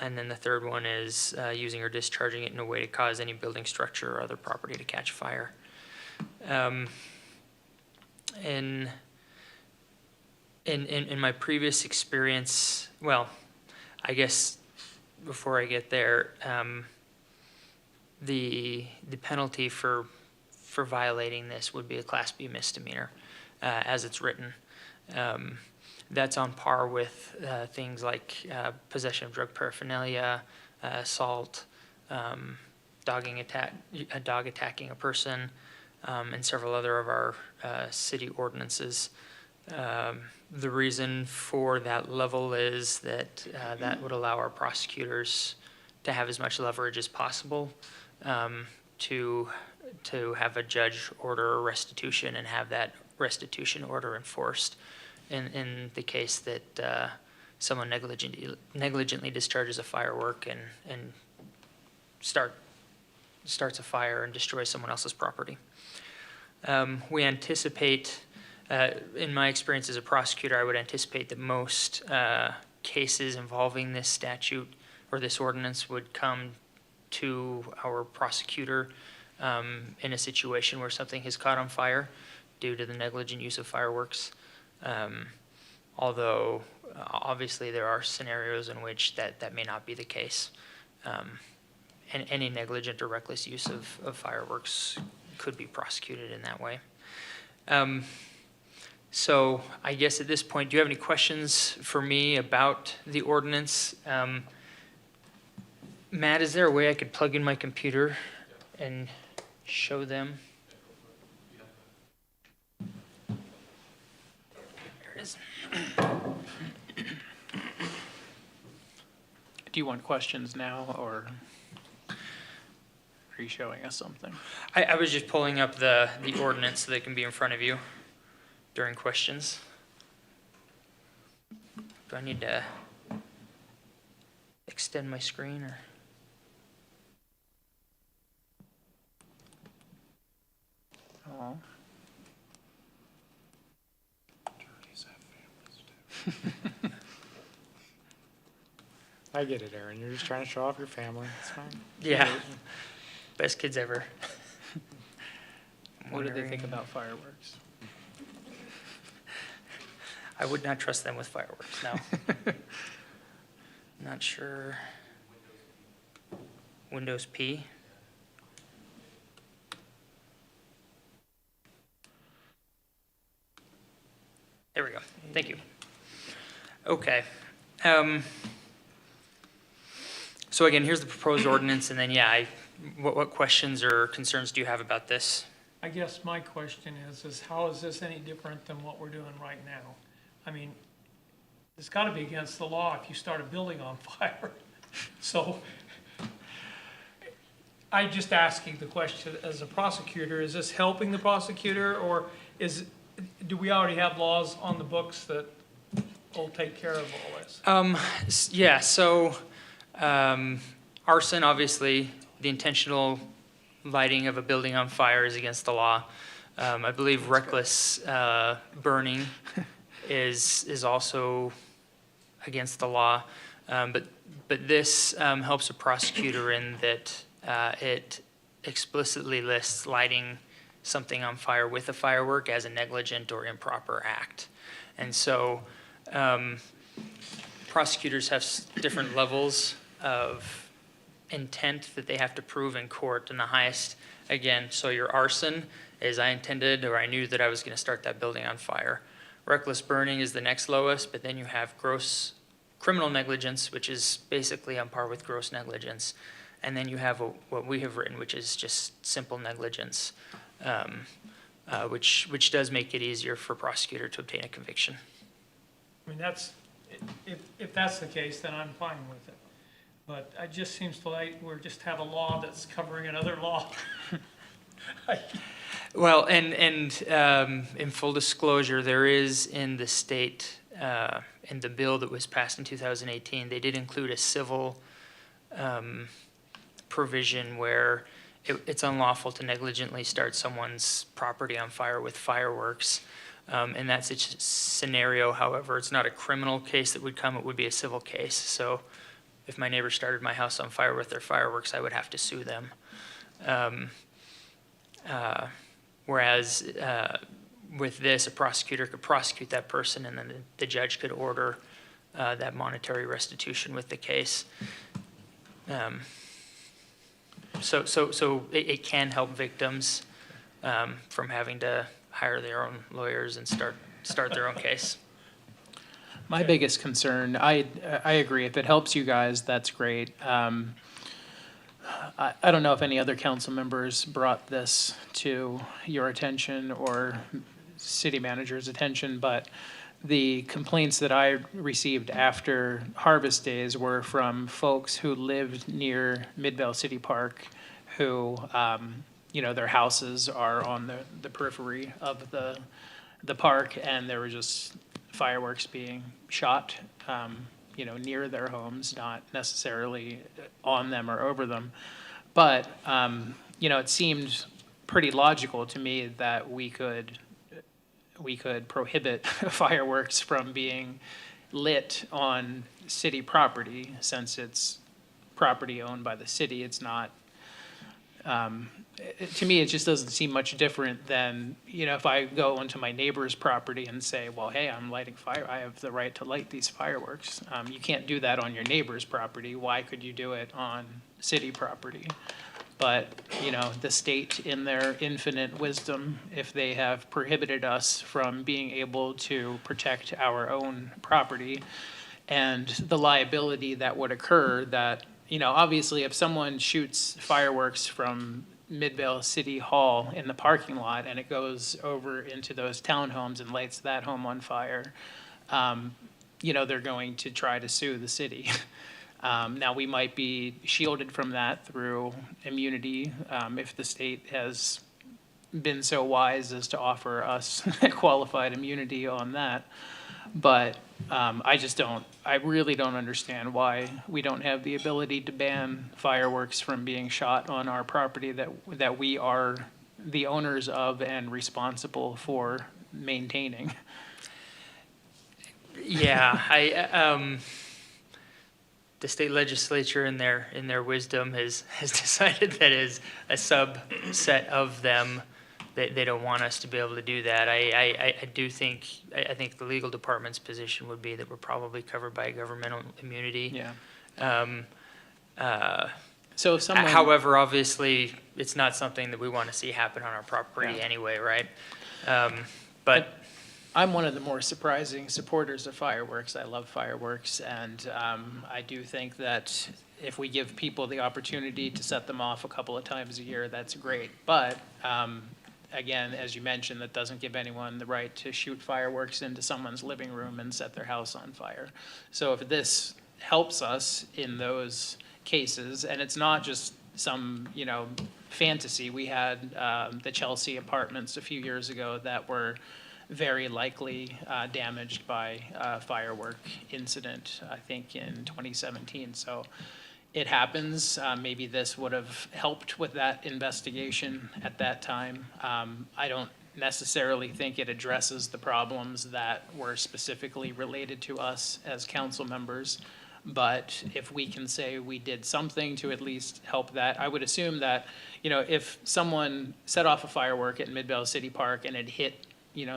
and then the third one is using or discharging it in a way to cause any building structure or other property to catch fire. In my previous experience, well, I guess before I get there, the penalty for violating this would be a Class B misdemeanor, as it's written. That's on par with things like possession of drug paraphernalia, assault, dog attacking a person, and several other of our city ordinances. The reason for that level is that that would allow our prosecutors to have as much leverage as possible to have a judge order restitution and have that restitution order enforced in the case that someone negligently discharges a firework and starts a fire and destroys someone else's property. We anticipate, in my experience as a prosecutor, I would anticipate that most cases involving this statute or this ordinance would come to our prosecutor in a situation where something has caught on fire due to the negligent use of fireworks. Although obviously there are scenarios in which that may not be the case. And any negligent or reckless use of fireworks could be prosecuted in that way. So I guess at this point, do you have any questions for me about the ordinance? Matt, is there a way I could plug in my computer and show them? There it is. Do you want questions now, or are you showing us something? I was just pulling up the ordinance so they can be in front of you during questions. Do I need to extend my screen or? Oh. I get it, Aaron. You're just trying to show off your family. It's fine. Yeah. Best kids ever. What do they think about fireworks? I would not trust them with fireworks, no. Not sure. Windows P. There we go. Thank you. Okay. So again, here's the proposed ordinance, and then, yeah, what questions or concerns do you have about this? I guess my question is how is this any different than what we're doing right now? I mean, it's got to be against the law if you start a building on fire. So I'm just asking the question as a prosecutor, is this helping the prosecutor, or do we already have laws on the books that will take care of all this? Yeah, so arson, obviously, the intentional lighting of a building on fire is against the law. I believe reckless burning is also against the law. But this helps a prosecutor in that it explicitly lists lighting something on fire with a firework as a negligent or improper act. And so prosecutors have different levels of intent that they have to prove in court, and the highest, again, so your arson is I intended or I knew that I was going to start that building on fire. Reckless burning is the next lowest, but then you have gross criminal negligence, which is basically on par with gross negligence. And then you have what we have written, which is just simple negligence, which does make it easier for a prosecutor to obtain a conviction. I mean, if that's the case, then I'm fine with it. But it just seems like we just have a law that's covering another law. Well, and in full disclosure, there is in the state, in the bill that was passed in 2018, they did include a civil provision where it's unlawful to negligently start someone's property on fire with fireworks. In that scenario, however, it's not a criminal case that would come, it would be a civil case. So if my neighbor started my house on fire with their fireworks, I would have to sue them. Whereas with this, a prosecutor could prosecute that person, and then the judge could order that monetary restitution with the case. So it can help victims from having to hire their own lawyers and start their own case. My biggest concern, I agree, if it helps you guys, that's great. I don't know if any other council members brought this to your attention or city manager's attention, but the complaints that I received after Harvest Days were from folks who lived near Midvale City Park, who, their houses are on the periphery of the park, and there were just fireworks being shot, near their homes, not necessarily on them or over them. But, it seemed pretty logical to me that we could prohibit fireworks from being lit on city property, since it's property owned by the city. It's not, to me, it just doesn't seem much different than, if I go onto my neighbor's property and say, well, hey, I'm lighting fire, I have the right to light these fireworks. You can't do that on your neighbor's property. Why could you do it on city property? But, the state, in their infinite wisdom, if they have prohibited us from being able to protect our own property and the liability that would occur, that, obviously if someone shoots fireworks from Midvale City Hall in the parking lot and it goes over into those townhomes and lights that home on fire, they're going to try to sue the city. Now, we might be shielded from that through immunity, if the state has been so wise as to offer us qualified immunity on that. But I really don't understand why we don't have the ability to ban fireworks from being shot on our property that we are the owners of and responsible for maintaining. Yeah, the state legislature, in their wisdom, has decided that as a subset of them, they don't want us to be able to do that. I think the legal department's position would be that we're probably covered by governmental immunity. Yeah. So if someone, however, obviously, it's not something that we want to see happen on our property anyway, right? But I'm one of the more surprising supporters of fireworks. I love fireworks, and I do think that if we give people the opportunity to set them off a couple of times a year, that's great. But again, as you mentioned, that doesn't give anyone the right to shoot fireworks into someone's living room and set their house on fire. So if this helps us in those cases, and it's not just some, fantasy. We had the Chelsea apartments a few years ago that were very likely damaged by a firework incident, I think in 2017. So it happens. Maybe this would have helped with that investigation at that time. I don't necessarily think it addresses the problems that were specifically related to us as council members. But if we can say we did something to at least help that, I would assume that, if someone set off a firework at Midvale City Park and it hit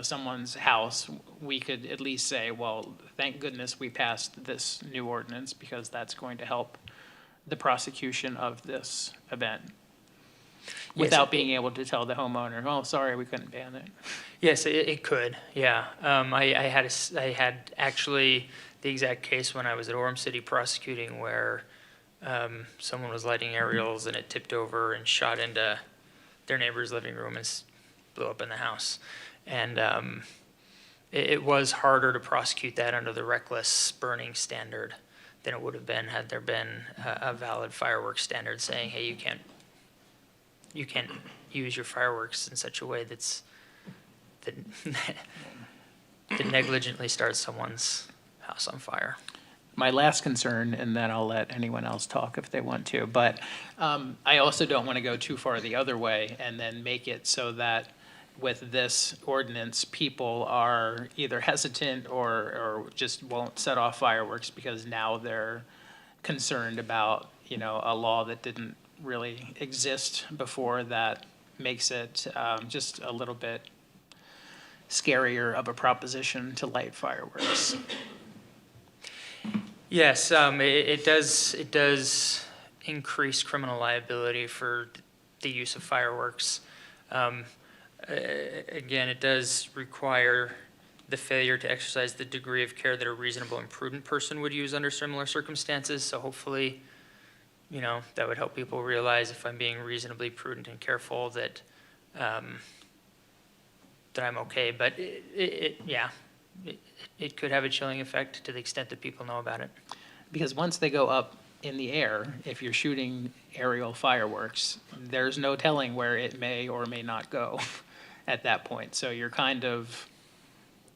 someone's house, we could at least say, well, thank goodness we passed this new ordinance, because that's going to help the prosecution of this event. Without being able to tell the homeowner, oh, sorry, we couldn't ban it. Yes, it could, yeah. I had actually the exact case when I was at Orem City prosecuting, where someone was lighting aerials and it tipped over and shot into their neighbor's living room and blew up in the house. And it was harder to prosecute that under the reckless burning standard than it would have been had there been a valid fireworks standard saying, hey, you can't use your fireworks in such a way that negligently starts someone's house on fire. My last concern, and then I'll let anyone else talk if they want to, but I also don't want to go too far the other way and then make it so that with this ordinance, people are either hesitant or just won't set off fireworks because now they're concerned about, a law that didn't really exist before, that makes it just a little bit scarier of a proposition to light fireworks. Yes, it does increase criminal liability for the use of fireworks. Again, it does require the failure to exercise the degree of care that a reasonable and prudent person would use under similar circumstances. So hopefully, you know, that would help people realize if I'm being reasonably prudent and careful that, that I'm okay. But it could have a chilling effect to the extent that people know about it. Because once they go up in the air, if you're shooting aerial fireworks, there's no telling where it may or may not go at that point. So you're kind of,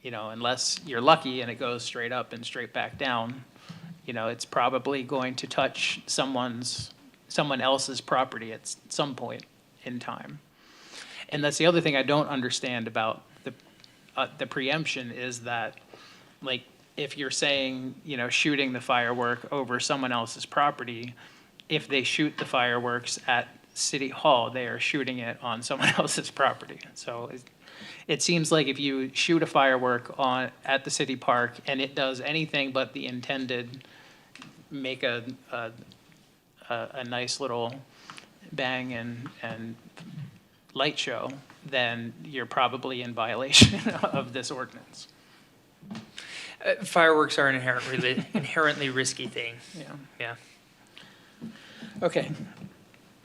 you know, unless you're lucky and it goes straight up and straight back down, you know, it's probably going to touch someone else's property at some point in time. And that's the other thing I don't understand about the preemption is that, like, if you're saying, you know, shooting the firework over someone else's property, if they shoot the fireworks at City Hall, they are shooting it on someone else's property. So it seems like if you shoot a firework at the city park and it does anything but the intended, make a nice little bang and light show, then you're probably in violation of this ordinance. Fireworks are an inherently risky thing. Yeah. Okay.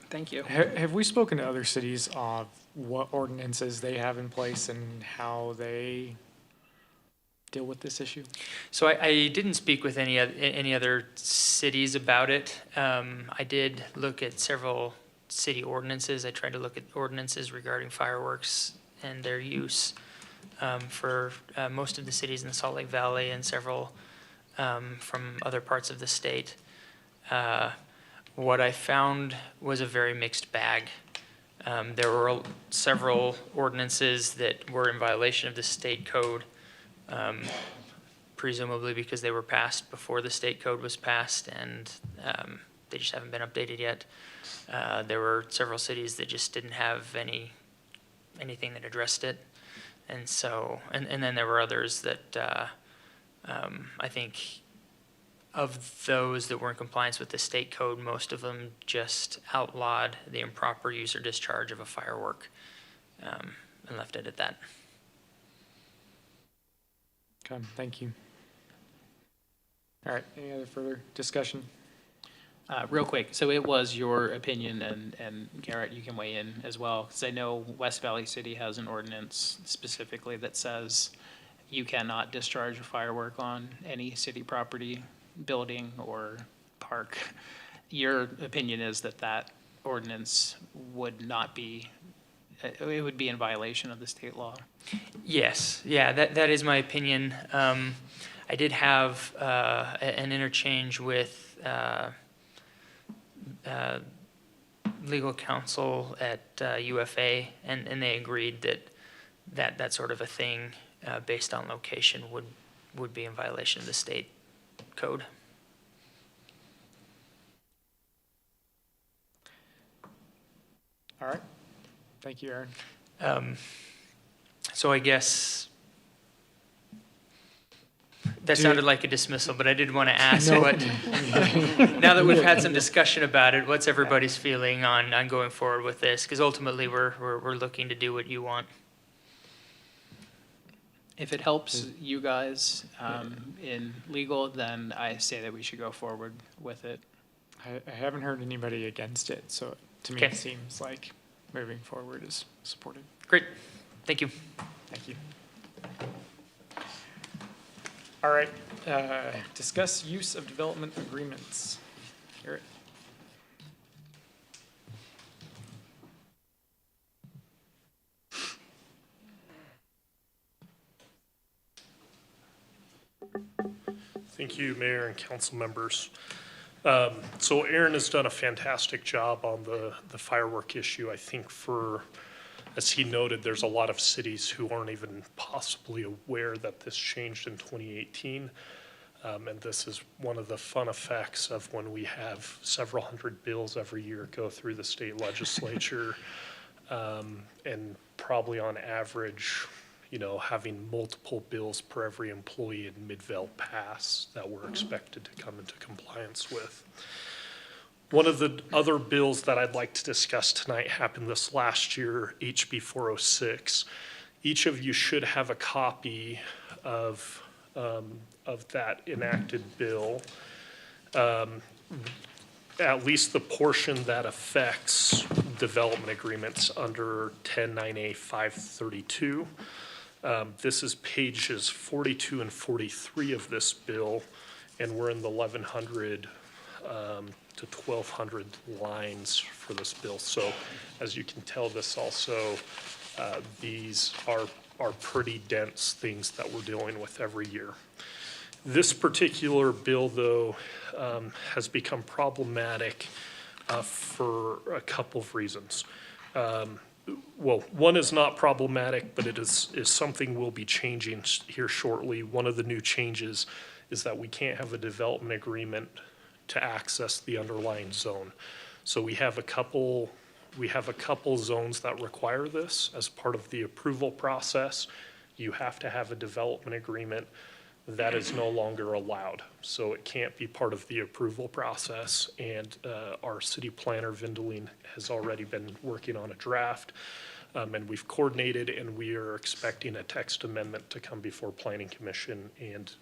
Thank you. Have we spoken to other cities of what ordinances they have in place and how they deal with this issue? So I didn't speak with any other cities about it. I did look at several city ordinances. I tried to look at ordinances regarding fireworks and their use for most of the cities in the Salt Lake Valley and several from other parts of the state. What I found was a very mixed bag. There were several ordinances that were in violation of the state code, presumably because they were passed before the state code was passed and they just haven't been updated yet. There were several cities that just didn't have anything that addressed it. And so, and then there were others that I think of those that were in compliance with the state code, most of them just outlawed the improper use or discharge of a firework and left it at that. Okay, thank you. All right, any other further discussion? Real quick, so it was your opinion, and Garrett, you can weigh in as well, because I know West Valley City has an ordinance specifically that says you cannot discharge a firework on any city property, building, or park. Your opinion is that that ordinance would not be, it would be in violation of the state law? Yes, yeah, that is my opinion. I did have an interchange with legal counsel at UFA, and they agreed that sort of a thing based on location would be in violation of the state code. All right, thank you, Aaron. So I guess that sounded like a dismissal, but I did want to ask what, now that we've had some discussion about it, what's everybody's feeling on going forward with this? Because ultimately we're looking to do what you want. If it helps you guys in legal, then I say that we should go forward with it. I haven't heard anybody against it, so to me Okay. it seems like moving forward is supported. Great, thank you. Thank you. All right, discuss use of development agreements. Garrett. Thank you, Mayor and council members. So Aaron has done a fantastic job on the firework issue. I think as he noted, there's a lot of cities who aren't even possibly aware that this changed in 2018. And this is one of the fun effects of when we have several hundred bills every year go through the state legislature. And probably on average, having multiple bills per every employee in Midvale pass that we're expected to come into compliance with. One of the other bills that I'd like to discuss tonight happened this last year, HB 406. Each of you should have a copy of that enacted bill, at least the portion that affects development agreements under 109A 532. This is pages 42 and 43 of this bill, and we're in the 1,100 to 1,200 lines for this bill. So as you can tell, this also, these are pretty dense things that we're dealing with every year. This particular bill, though, has become problematic for a couple of reasons. Well, one is not problematic, but it is something we'll be changing here shortly. One of the new changes is that we can't have a development agreement to access the underlying zone. So we have a couple zones that require this as part of the approval process. You have to have a development agreement. That is no longer allowed. So it can't be part of the approval process. And our city planner, Vindeline, has already been working on a draft. And we've coordinated, and we are expecting a text amendment to come before Planning Commission and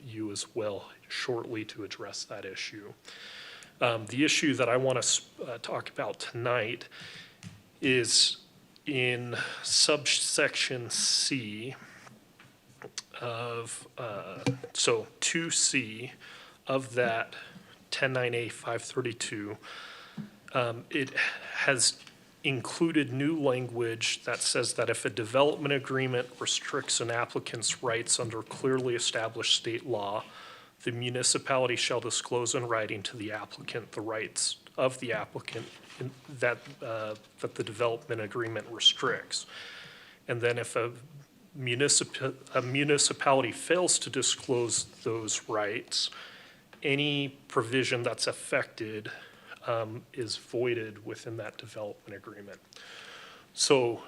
you as well shortly to address that issue. The issue that I want to talk about tonight is in subsection C of, so 2C of that 109A 532, it has included new language that says that if a development agreement restricts an applicant's rights under clearly established state law, the municipality shall disclose in writing to the applicant the rights of the applicant that the development agreement restricts. And then if a municipality fails to disclose those rights, any provision that's affected is voided within that development agreement. So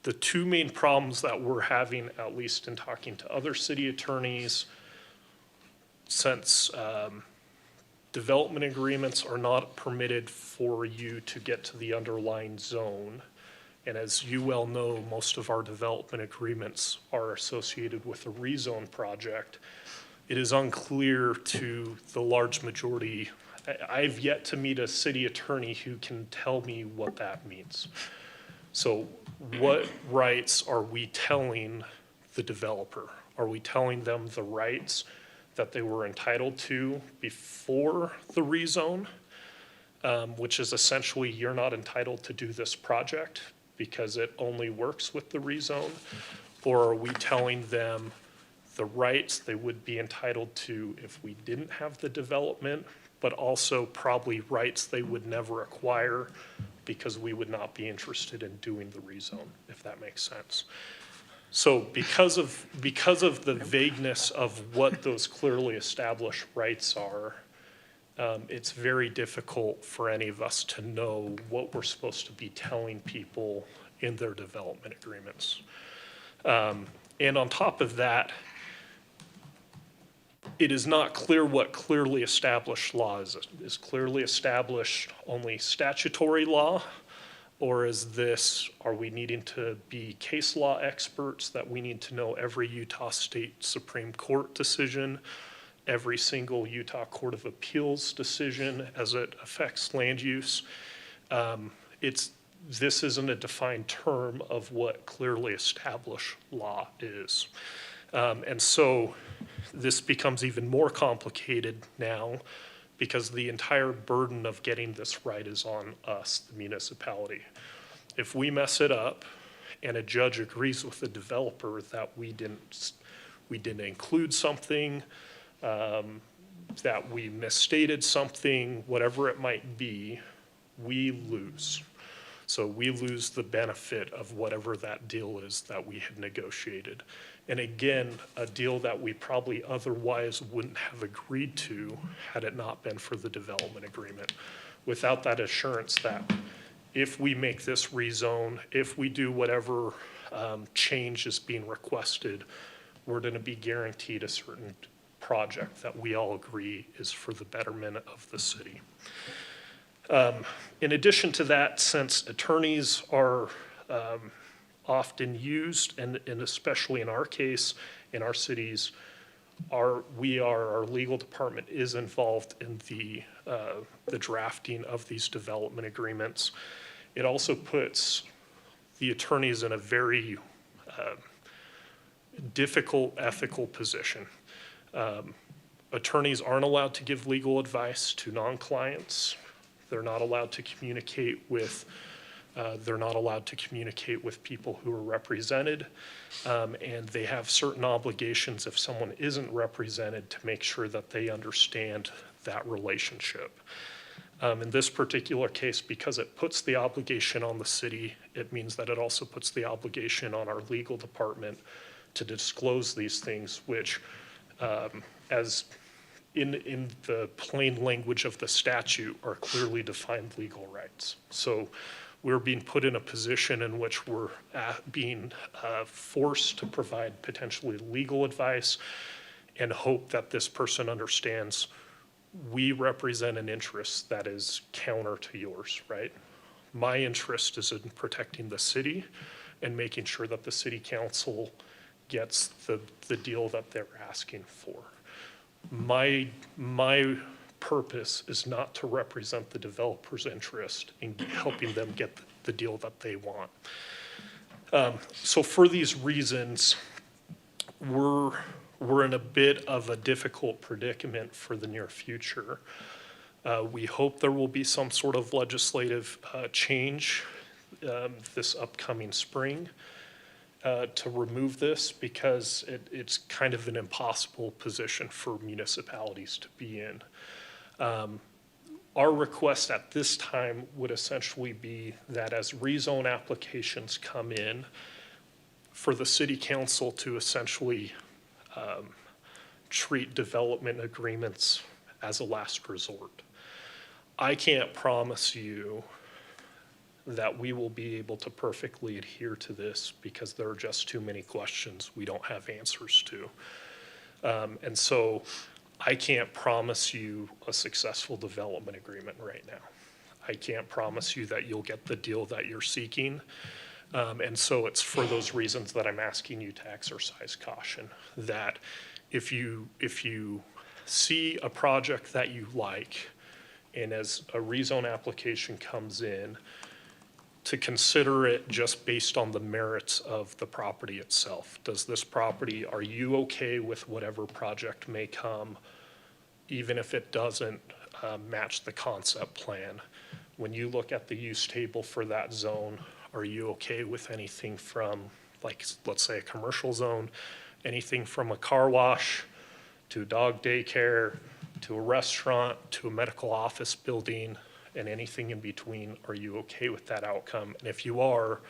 the two main problems that we're having, at least in talking to other city attorneys, since development agreements are not permitted for you to get to the underlying zone, and as you well know, most of our development agreements are associated with a rezone project, it is unclear to the large majority. I've yet to meet a city attorney who can tell me what that means. So what rights are we telling the developer? Are we telling them the rights that they were entitled to before the rezone, which is essentially you're not entitled to do this project because it only works with the rezone? Or are we telling them the rights they would be entitled to if we didn't have the development, but also probably rights they would never acquire because we would not be interested in doing the rezone, if that makes sense? So because of the vagueness of what those clearly established rights are, it's very difficult for any of us to know what we're supposed to be telling people in their development agreements. And on top of that, it is not clear what clearly established law is. Is clearly established only statutory law? Or are we needing to be case law experts that we need to know every Utah State Supreme Court decision, every single Utah Court of Appeals decision as it affects land use? This isn't a defined term of what clearly established law is. And so this becomes even more complicated now because the entire burden of getting this right is on us, the municipality. If we mess it up and a judge agrees with the developer that we didn't include something, that we misstated something, whatever it might be, we lose. So we lose the benefit of whatever that deal is that we had negotiated. And again, a deal that we probably otherwise wouldn't have agreed to had it not been for the development agreement. Without that assurance that if we make this rezone, if we do whatever change is being requested, we're going to be guaranteed a certain project that we all agree is for the betterment of the city. In addition to that, since attorneys are often used, and especially in our case, in our cities, our legal department is involved in the drafting of these development agreements. It also puts the attorneys in a very difficult ethical position. Attorneys aren't allowed to give legal advice to non-clients. They're not allowed to communicate with people who are represented, and they have certain obligations if someone isn't represented to make sure that they understand that relationship. In this particular case, because it puts the obligation on the city, it means that it also puts the obligation on our legal department to disclose these things, which, as in the plain language of the statute, are clearly defined legal rights. So we're being put in a position in which we're being forced to provide potentially legal advice and hope that this person understands we represent an interest that is counter to yours, right? My interest is in protecting the city and making sure that the city council gets the deal that they're asking for. My purpose is not to represent the developer's interest in helping them get the deal that they want. So for these reasons, we're in a bit of a difficult predicament for the near future. We hope there will be some sort of legislative change this upcoming spring to remove this, because it's kind of an impossible position for municipalities to be in. Our request at this time would essentially be that as rezone applications come in, for the city council to essentially treat development agreements as a last resort. I can't promise you that we will be able to perfectly adhere to this, because there are just too many questions we don't have answers to. And so I can't promise you a successful development agreement right now. I can't promise you that you'll get the deal that you're seeking. And so it's for those reasons that I'm asking you to exercise caution, that if you see a project that you like, and as a rezone application comes in, to consider it just based on the merits of the property itself. Does this property, are you okay with whatever project may come, even if it doesn't match the concept plan? When you look at the use table for that zone, are you okay with anything from, like, let's say a commercial zone, anything from a car wash to dog daycare, to a restaurant, to a medical office building, and anything in between? Are you okay with that outcome? And if you are,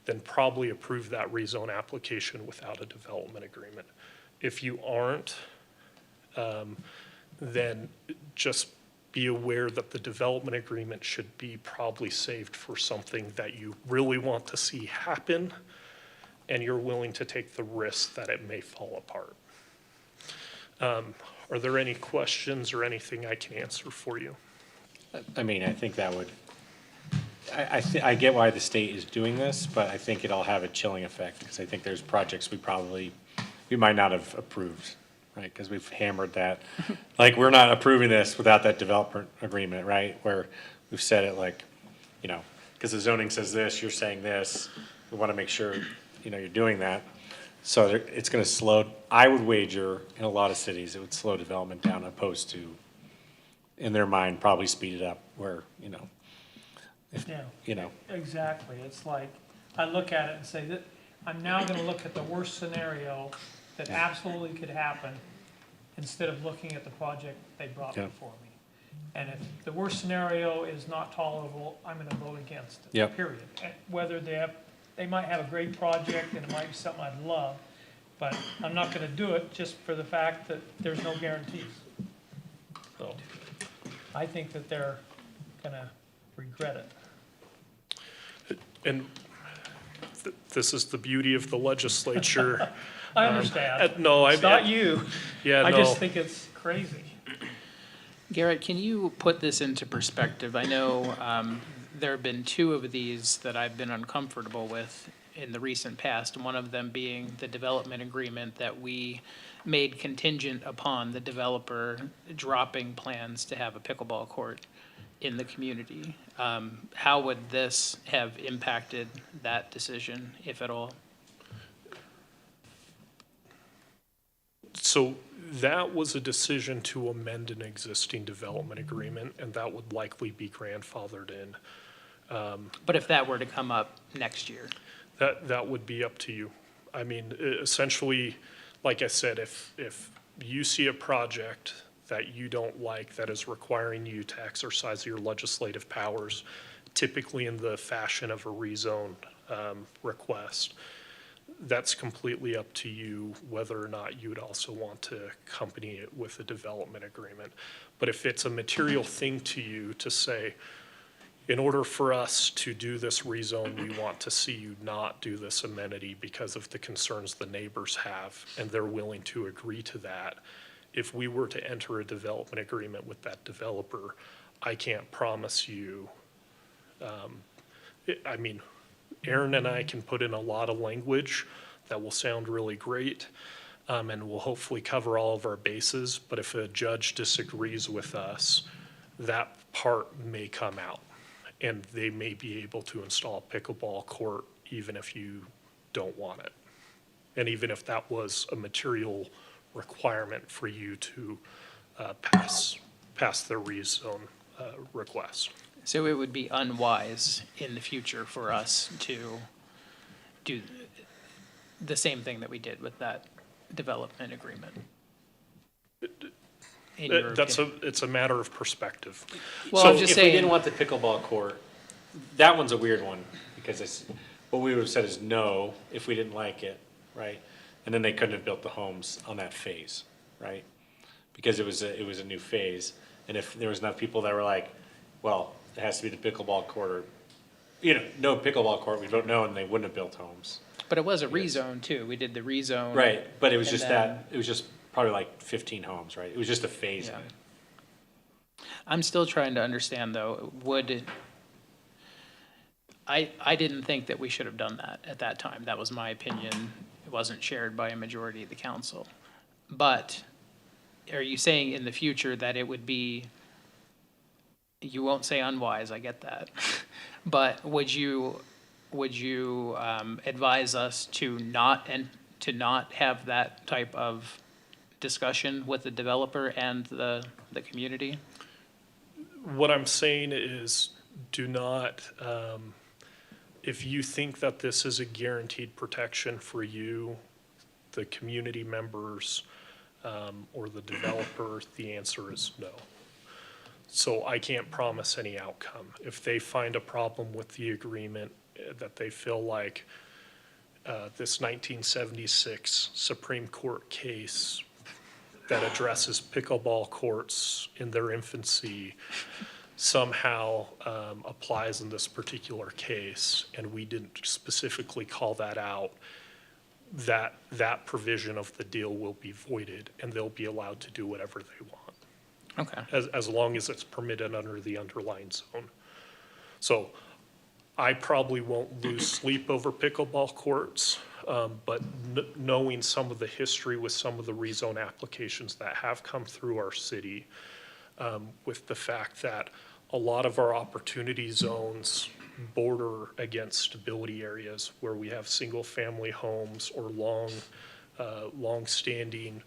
then probably approve that rezone application without a development agreement. If you aren't, then just be aware that the development agreement should be probably saved for something that you really want to see happen, and you're willing to take the risk that it may fall apart. Are there any questions or anything I can answer for you? I mean, I think that would, I get why the state is doing this, but I think it'll have a chilling effect, because I think there's projects we might not have approved, right? Because we've hammered that. Like, we're not approving this without that development agreement, right? Where we've said it like, because the zoning says this, you're saying this, we want to make sure, you're doing that. So it's going to slow, I would wager in a lot of cities, it would slow development down, opposed to, in their mind, probably speed it up where, Yeah. Exactly. It's like, I look at it and say that I'm now gonna look at the worst scenario that absolutely could happen, instead of looking at the project they brought Yeah. before me. And if the worst scenario is not tolerable, I'm gonna vote against it, Yep. period. And whether they might have a great project and it might be something I'd love, but I'm not gonna do it just for the fact that there's no guarantees. So, I think that they're gonna regret it. And this is the beauty of the legislature. I understand. No, It's not you. Yeah, I no. just think it's crazy. Garrett, can you put this into perspective? I know there have been two of these that I've been uncomfortable with, in the recent past, one of them being the development agreement that we made contingent upon the developer dropping plans to have a pickleball court in the community. How would this have impacted that decision, if at all? So that was a decision to amend an existing development agreement, and that would likely be grandfathered in. But if that were to come up next year? That would be up to you. I mean, essentially, like I said, if you see a project that you don't like that is requiring you to exercise your legislative powers, typically in the fashion of a rezone request, that's completely up to you whether or not you would also want to accompany it with a development agreement. But if it's a material thing to you to say, in order for us to do this rezone, we want to see you not do this amenity because of the concerns the neighbors have, and they're willing to agree to that. If we were to enter a development agreement with that developer, I can't promise you, I mean, Aaron and I can put in a lot of language that will sound really great, and will hopefully cover all of our bases, but if a judge disagrees with us, that part may come out, and they may be able to install a pickleball court even if you don't want it. And even if that was a material requirement for you to pass the rezone request. So it would be unwise in the future for us to do the same thing that we did with that development agreement? In your opinion? It's a matter of perspective. Well, So I'm just if we saying- didn't want the pickleball court, that one's a weird one, because it's, what we would have said is no, if we didn't like it, right? And then they couldn't have built the homes on that phase, right? Because it was a new phase, and if there was enough people that were like, well, it has to be the pickleball court, or, no pickleball court, we don't know, and they wouldn't have built homes. But it was a rezone too. We did the rezone. Right, but it was and just then- it was just probably like 15 homes, right? It was just a phase in Yeah. it. I'm still trying to understand though, I didn't think that we should have done that at that time. That was my opinion. It wasn't shared by a majority of the council. But are you saying in the future that it would be, you won't say unwise, I get that. But would you advise us to not have that type of discussion with the developer and the community? What I'm saying is, do not, if you think that this is a guaranteed protection for you, the community members, or the developer, the answer is no. So I can't promise any outcome. If they find a problem with the agreement, that they feel like this 1976 Supreme Court case that addresses pickleball courts in their infancy somehow applies in this particular case, and we didn't specifically call that out, that provision of the deal will be voided, and they'll be allowed to do whatever they want. Okay. As long as it's permitted under the underlying zone. So I probably won't lose sleep over pickleball courts, but knowing some of the history with some of the rezone applications that have come through our city, with the fact that a lot of our opportunity zones border against stability areas where we have single-family homes or long-standing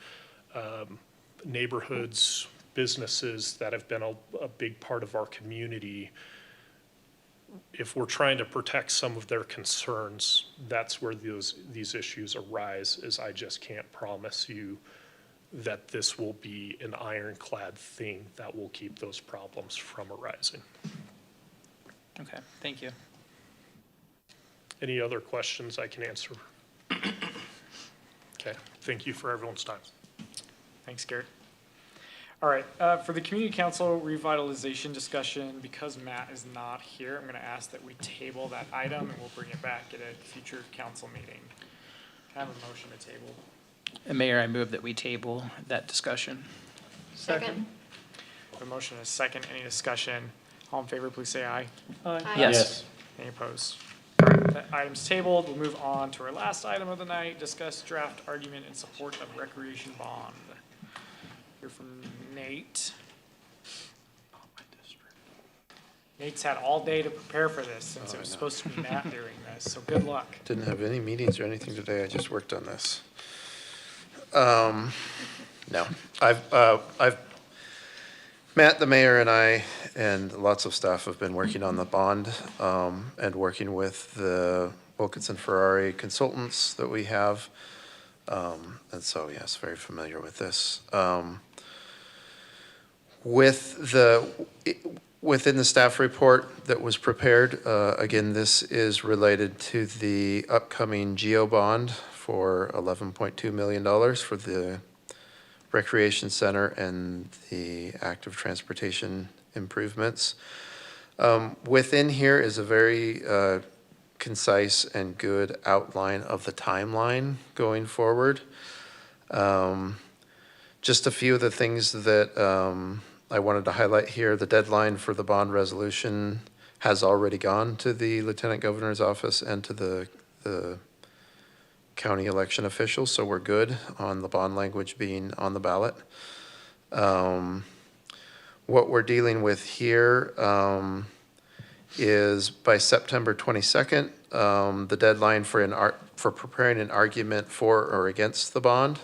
neighborhoods, businesses that have been a big part of our community. If we're trying to protect some of their concerns, that's where these issues arise, is I just can't promise you that this will be an ironclad thing that will keep those problems from arising. Okay, thank you. Any other questions I can answer? Okay, thank you for everyone's time. Thanks, Garrett. All right, for the community council revitalization discussion, because Matt is not here, I'm gonna ask that we table that item and we'll bring it back at a future council meeting. Can I have a motion to table? Mayor, I move that we table that discussion. Second. A motion and a second, any discussion? All in favor, please say aye. Aye. Yes. Any opposed? All right, the items tabled, we'll move on to our last item of the night, discuss draft argument in support of recreation bond. Hear from Nate. Nate's had all day to prepare for this since it was supposed to be Matt doing this, so good luck. Didn't have any meetings or anything today, I just worked on this. No, I've, Matt, the mayor, and I, and lots of staff have been working on the bond, and working with the Wilkinson Ferrari consultants that we have. And so, yes, very familiar with this. Within the staff report that was prepared, again, this is related to the upcoming GEO bond for $11.2 million for the recreation center and the active transportation improvements. Within here is a very concise and good outline of the timeline going forward. Just a few of the things that I wanted to highlight here. The deadline for the bond resolution has already gone to the Lieutenant Governor's office and to the county election officials, so we're good on the bond language being on the ballot. What we're dealing with here is by September 22nd, the deadline for preparing an argument for or against the bond,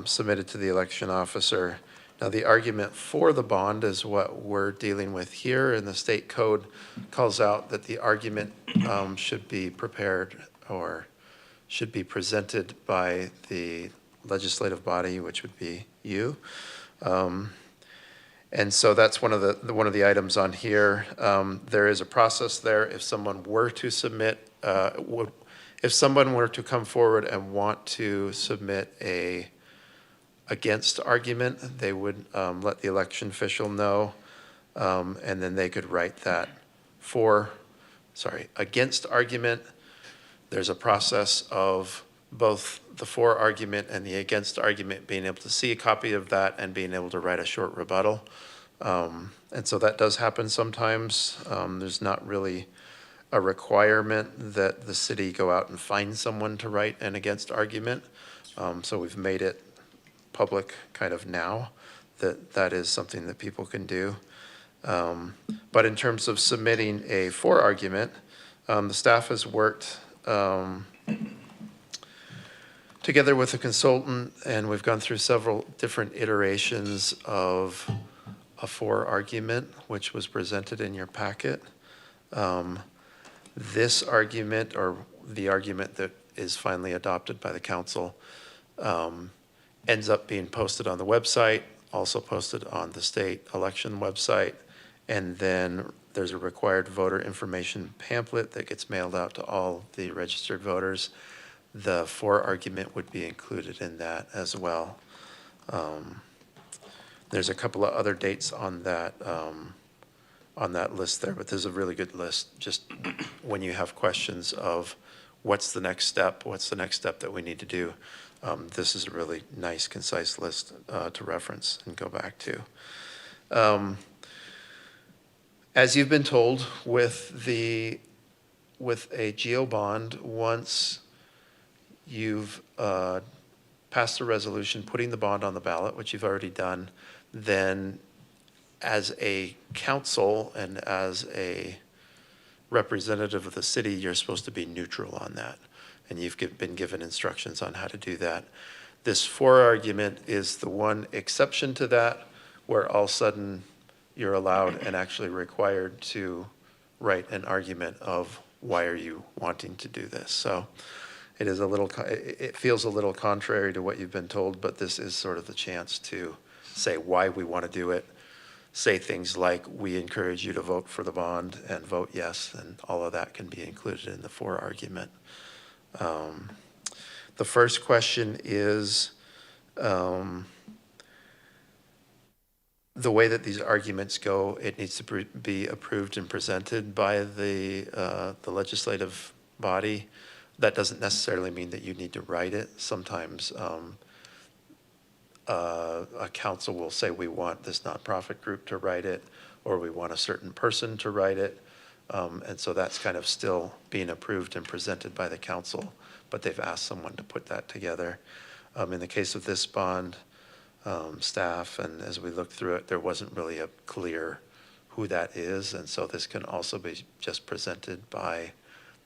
submitted to the election officer. Now, the argument for the bond is what we're dealing with here, and the state code calls out that the argument should be prepared or should be presented by the legislative body, which would be you. And so that's one of the items on here. There is a process there. If someone were to submit, if someone were to come forward and want to submit a against argument, they would let the election official know, and then they could write that against argument. There's a process of both the for argument and the against argument, being able to see a copy of that and being able to write a short rebuttal. And so that does happen sometimes. There's not really a requirement that the city go out and find someone to write an against argument. So we've made it public kind of now that is something that people can do. But in terms of submitting a for argument, the staff has worked together with a consultant, and we've gone through several different iterations of a for argument, which was presented in your packet. This argument, or the argument that is finally adopted by the council, ends up being posted on the website, also posted on the state election website, and then there's a required voter information pamphlet that gets mailed out to all the registered voters. The for argument would be included in that as well. There's a couple of other dates on that list there, but there's a really good list just when you have questions of what's the next step that we need to do. This is a really nice, concise list to reference and go back to. As you've been told, with a GEO bond, once you've passed a resolution putting the bond on the ballot, which you've already done, then as a council and as a representative of the city, you're supposed to be neutral on that. And you've been given instructions on how to do that. This for argument is the one exception to that, where all of a sudden you're allowed and actually required to write an argument of why are you wanting to do this. So it is it feels a little contrary to what you've been told, but this is sort of the chance to say why we want to do it. Say things like, we encourage you to vote for the bond and vote yes, and all of that can be included in the for argument. The first question is, the way that these arguments go, it needs to be approved and presented by the legislative body. That doesn't necessarily mean that you need to write it. Sometimes a council will say, we want this nonprofit group to write it, or we want a certain person to write it. And so that's kind of still being approved and presented by the council, but they've asked someone to put that together. In the case of this bond, staff, and as we looked through it, there wasn't really a clear who that is, and so this can also be just presented by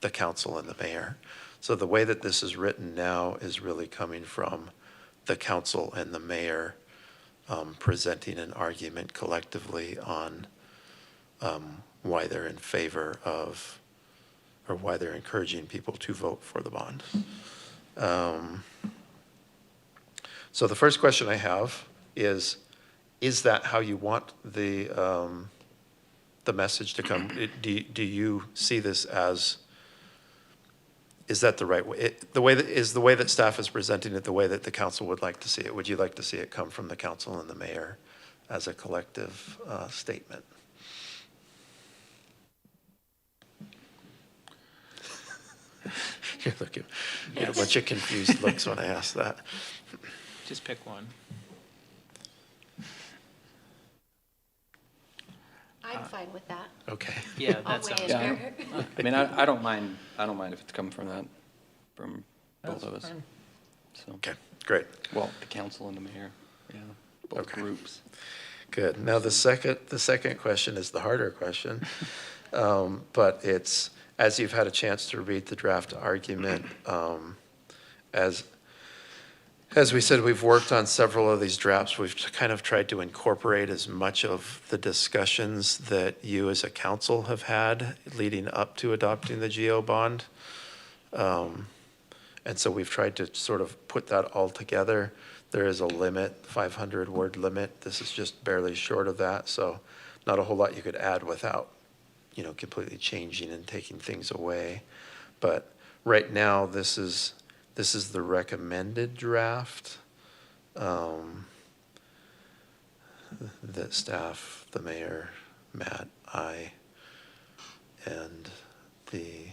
the council and the mayor. So the way that this is written now is really coming from the council and the mayor presenting an argument collectively on why they're in favor of, or why they're encouraging people to vote for the bond. So the first question I have is that how you want the message to come? Do you see this as, is that the right way? Is the way that staff is presenting it the way that the council would like to see it? Would you like to see it come from the council and the mayor as a collective statement? You're looking, you had a bunch of confused looks when I asked that. Just pick one. I'm fine with that. Okay. Yeah, I'll that weigh sounds in Yeah. there. I mean, I don't mind if it's coming from both of us. fine. So, Okay, great. well, the council and the mayor, yeah, both Okay. groups. Good. Now, the second question is the harder question. But it's, as you've had a chance to read the draft argument, as we said, we've worked on several of these drafts. We've kind of tried to incorporate as much of the discussions that you as a council have had leading up to adopting the GO bond. And so we've tried to sort of put that all together. There is a limit, 500 word limit. This is just barely short of that. So not a whole lot you could add without, completely changing and taking things away. But right now, this is the recommended draft that staff, the mayor, Matt, I, and the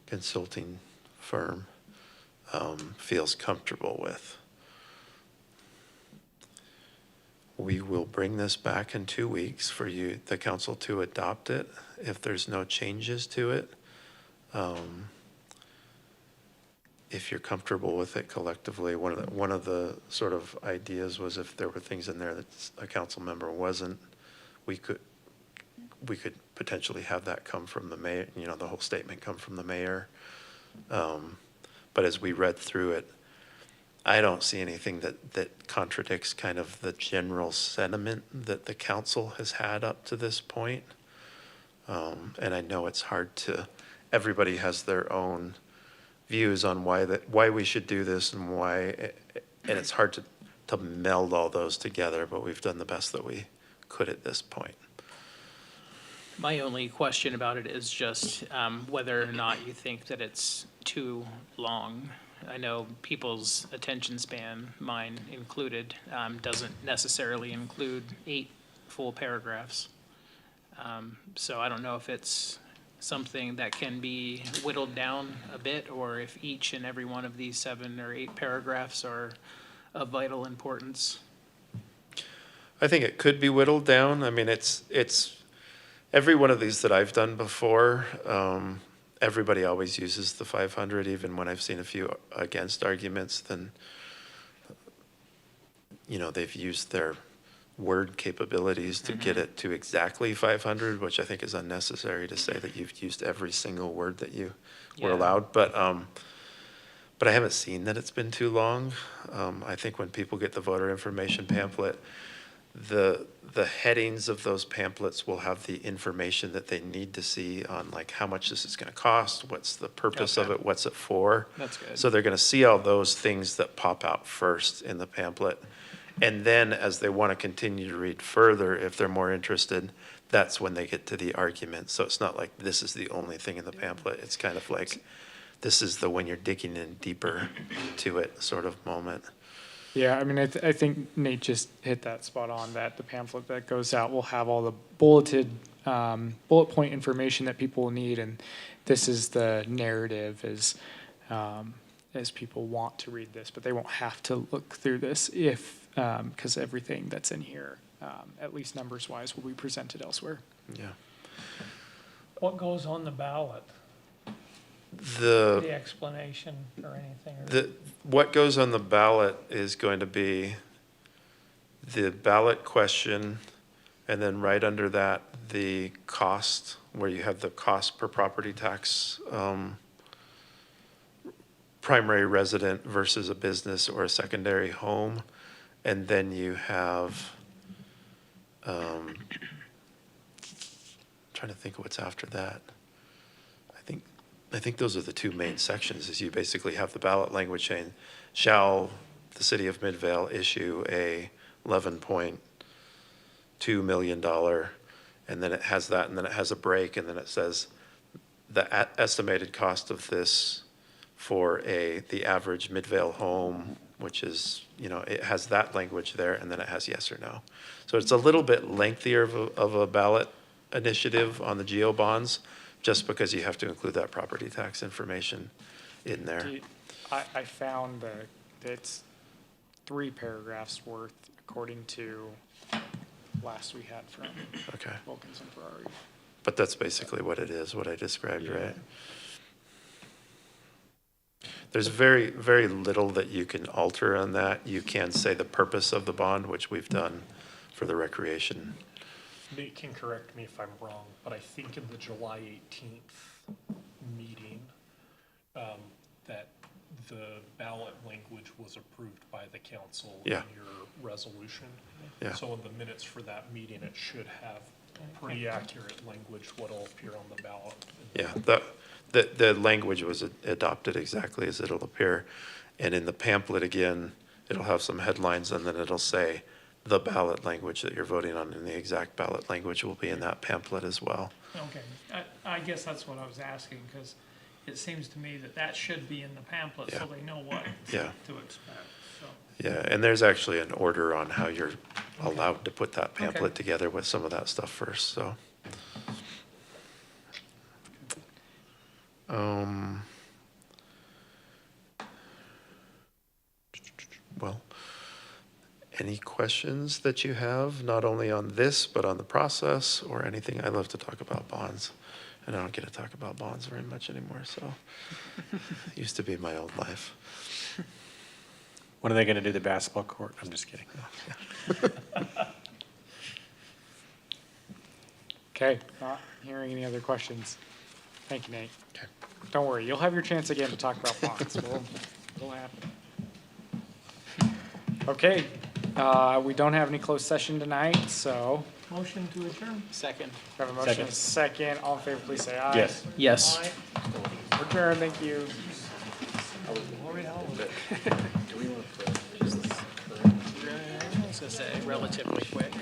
consulting firm feels comfortable with. We will bring this back in 2 weeks for you, the council, to adopt it if there's no changes to it. If you're comfortable with it collectively, one of the sort of ideas was if there were things in there that a council member wasn't, we could potentially have that come from the mayor, the whole statement come from the mayor. But as we read through it, I don't see anything that contradicts kind of the general sentiment that the council has had up to this point. And I know it's hard everybody has their own views on why we should do this and why, and it's hard to meld all those together, but we've done the best that we could at this point. My only question about it is just whether or not you think that it's too long. I know people's attention span, mine included, doesn't necessarily include 8 full paragraphs. So I don't know if it's something that can be whittled down a bit, or if each and every one of these 7 or 8 paragraphs are of vital importance. I think it could be whittled down. I mean, it's every one of these that I've done before, everybody always uses the 500, even when I've seen a few against arguments, then, they've used their word capabilities to get it to exactly 500, which I think is unnecessary to say that you've used every single word that you were allowed. But I haven't seen that it's been too long. I think when people get the voter information pamphlet, the headings of those pamphlets will have the information that they need to see on like how much this is going to cost, what's the purpose of it, what's it for. That's good. So they're going to see all those things that pop out first in the pamphlet. And then as they want to continue to read further, if they're more interested, that's when they get to the argument. So it's not like this is the only thing in the pamphlet. It's kind of like this is the when you're digging in deeper to it sort of moment. Yeah, I mean, I think Nate just hit that spot on, that the pamphlet that goes out will have all the bullet point information that people will need, and this is the narrative as people want to read this, but they won't have to look through this because everything that's in here, at least numbers-wise, will be presented elsewhere. Yeah. What goes on the ballot? The, The explanation or anything? or- what goes on the ballot is going to be the ballot question, and then right under that, the cost, where you have the cost per property tax, primary resident versus a business or a secondary home. And then you have, trying to think of what's after that. I think those are the two main sections, is you basically have the ballot language saying, shall the city of Midvale issue a $11.2 million, and then it has that, and then it has a break, and then it says the estimated cost of this for the average Midvale home, which is, it has that language there, and then it has yes or no. So it's a little bit lengthier of a ballot initiative on the GO bonds, just because you have to include that property tax information in there. I found that it's 3 paragraphs worth, according to last we had from Okay. Wilkinson Ferrari. But that's basically what it is, what I described, right? There's very, very little that you can alter on that. You can say the purpose of the bond, which we've done for the recreation. Nate can correct me if I'm wrong, but I think in the July 18th meeting, that the ballot language was approved by the council in Yeah. your resolution. Yeah. So in the minutes for that meeting, it should have pretty accurate language what'll appear on the ballot. Yeah, the language was adopted exactly as it'll appear. And in the pamphlet, again, it'll have some headlines, and then it'll say the ballot language that you're voting on, and the exact ballot language will be in that pamphlet as well. Okay, I guess that's what I was asking, because it seems to me that should be in the pamphlet, so Yeah. they know what Yeah. to expect, so. Yeah, and there's actually an order on how you're allowed to put that pamphlet Okay. together with some of that stuff first, so. Well, any questions that you have, not only on this, but on the process or anything? I love to talk about bonds, and I don't get to talk about bonds very much anymore, so. It used to be my old life. When are they gonna do the basketball court? I'm just kidding. Okay, not hearing any other questions. Thank you, Nate. Okay. Don't worry, you'll have your chance again to talk about bonds. It'll happen. Okay, we don't have any closed session tonight, so Motion to adjourn? Second. we have a motion and a second. All in favor, please say aye. Yes. Yes. Aye. Adjourn, thank you. I was gonna say relatively quick.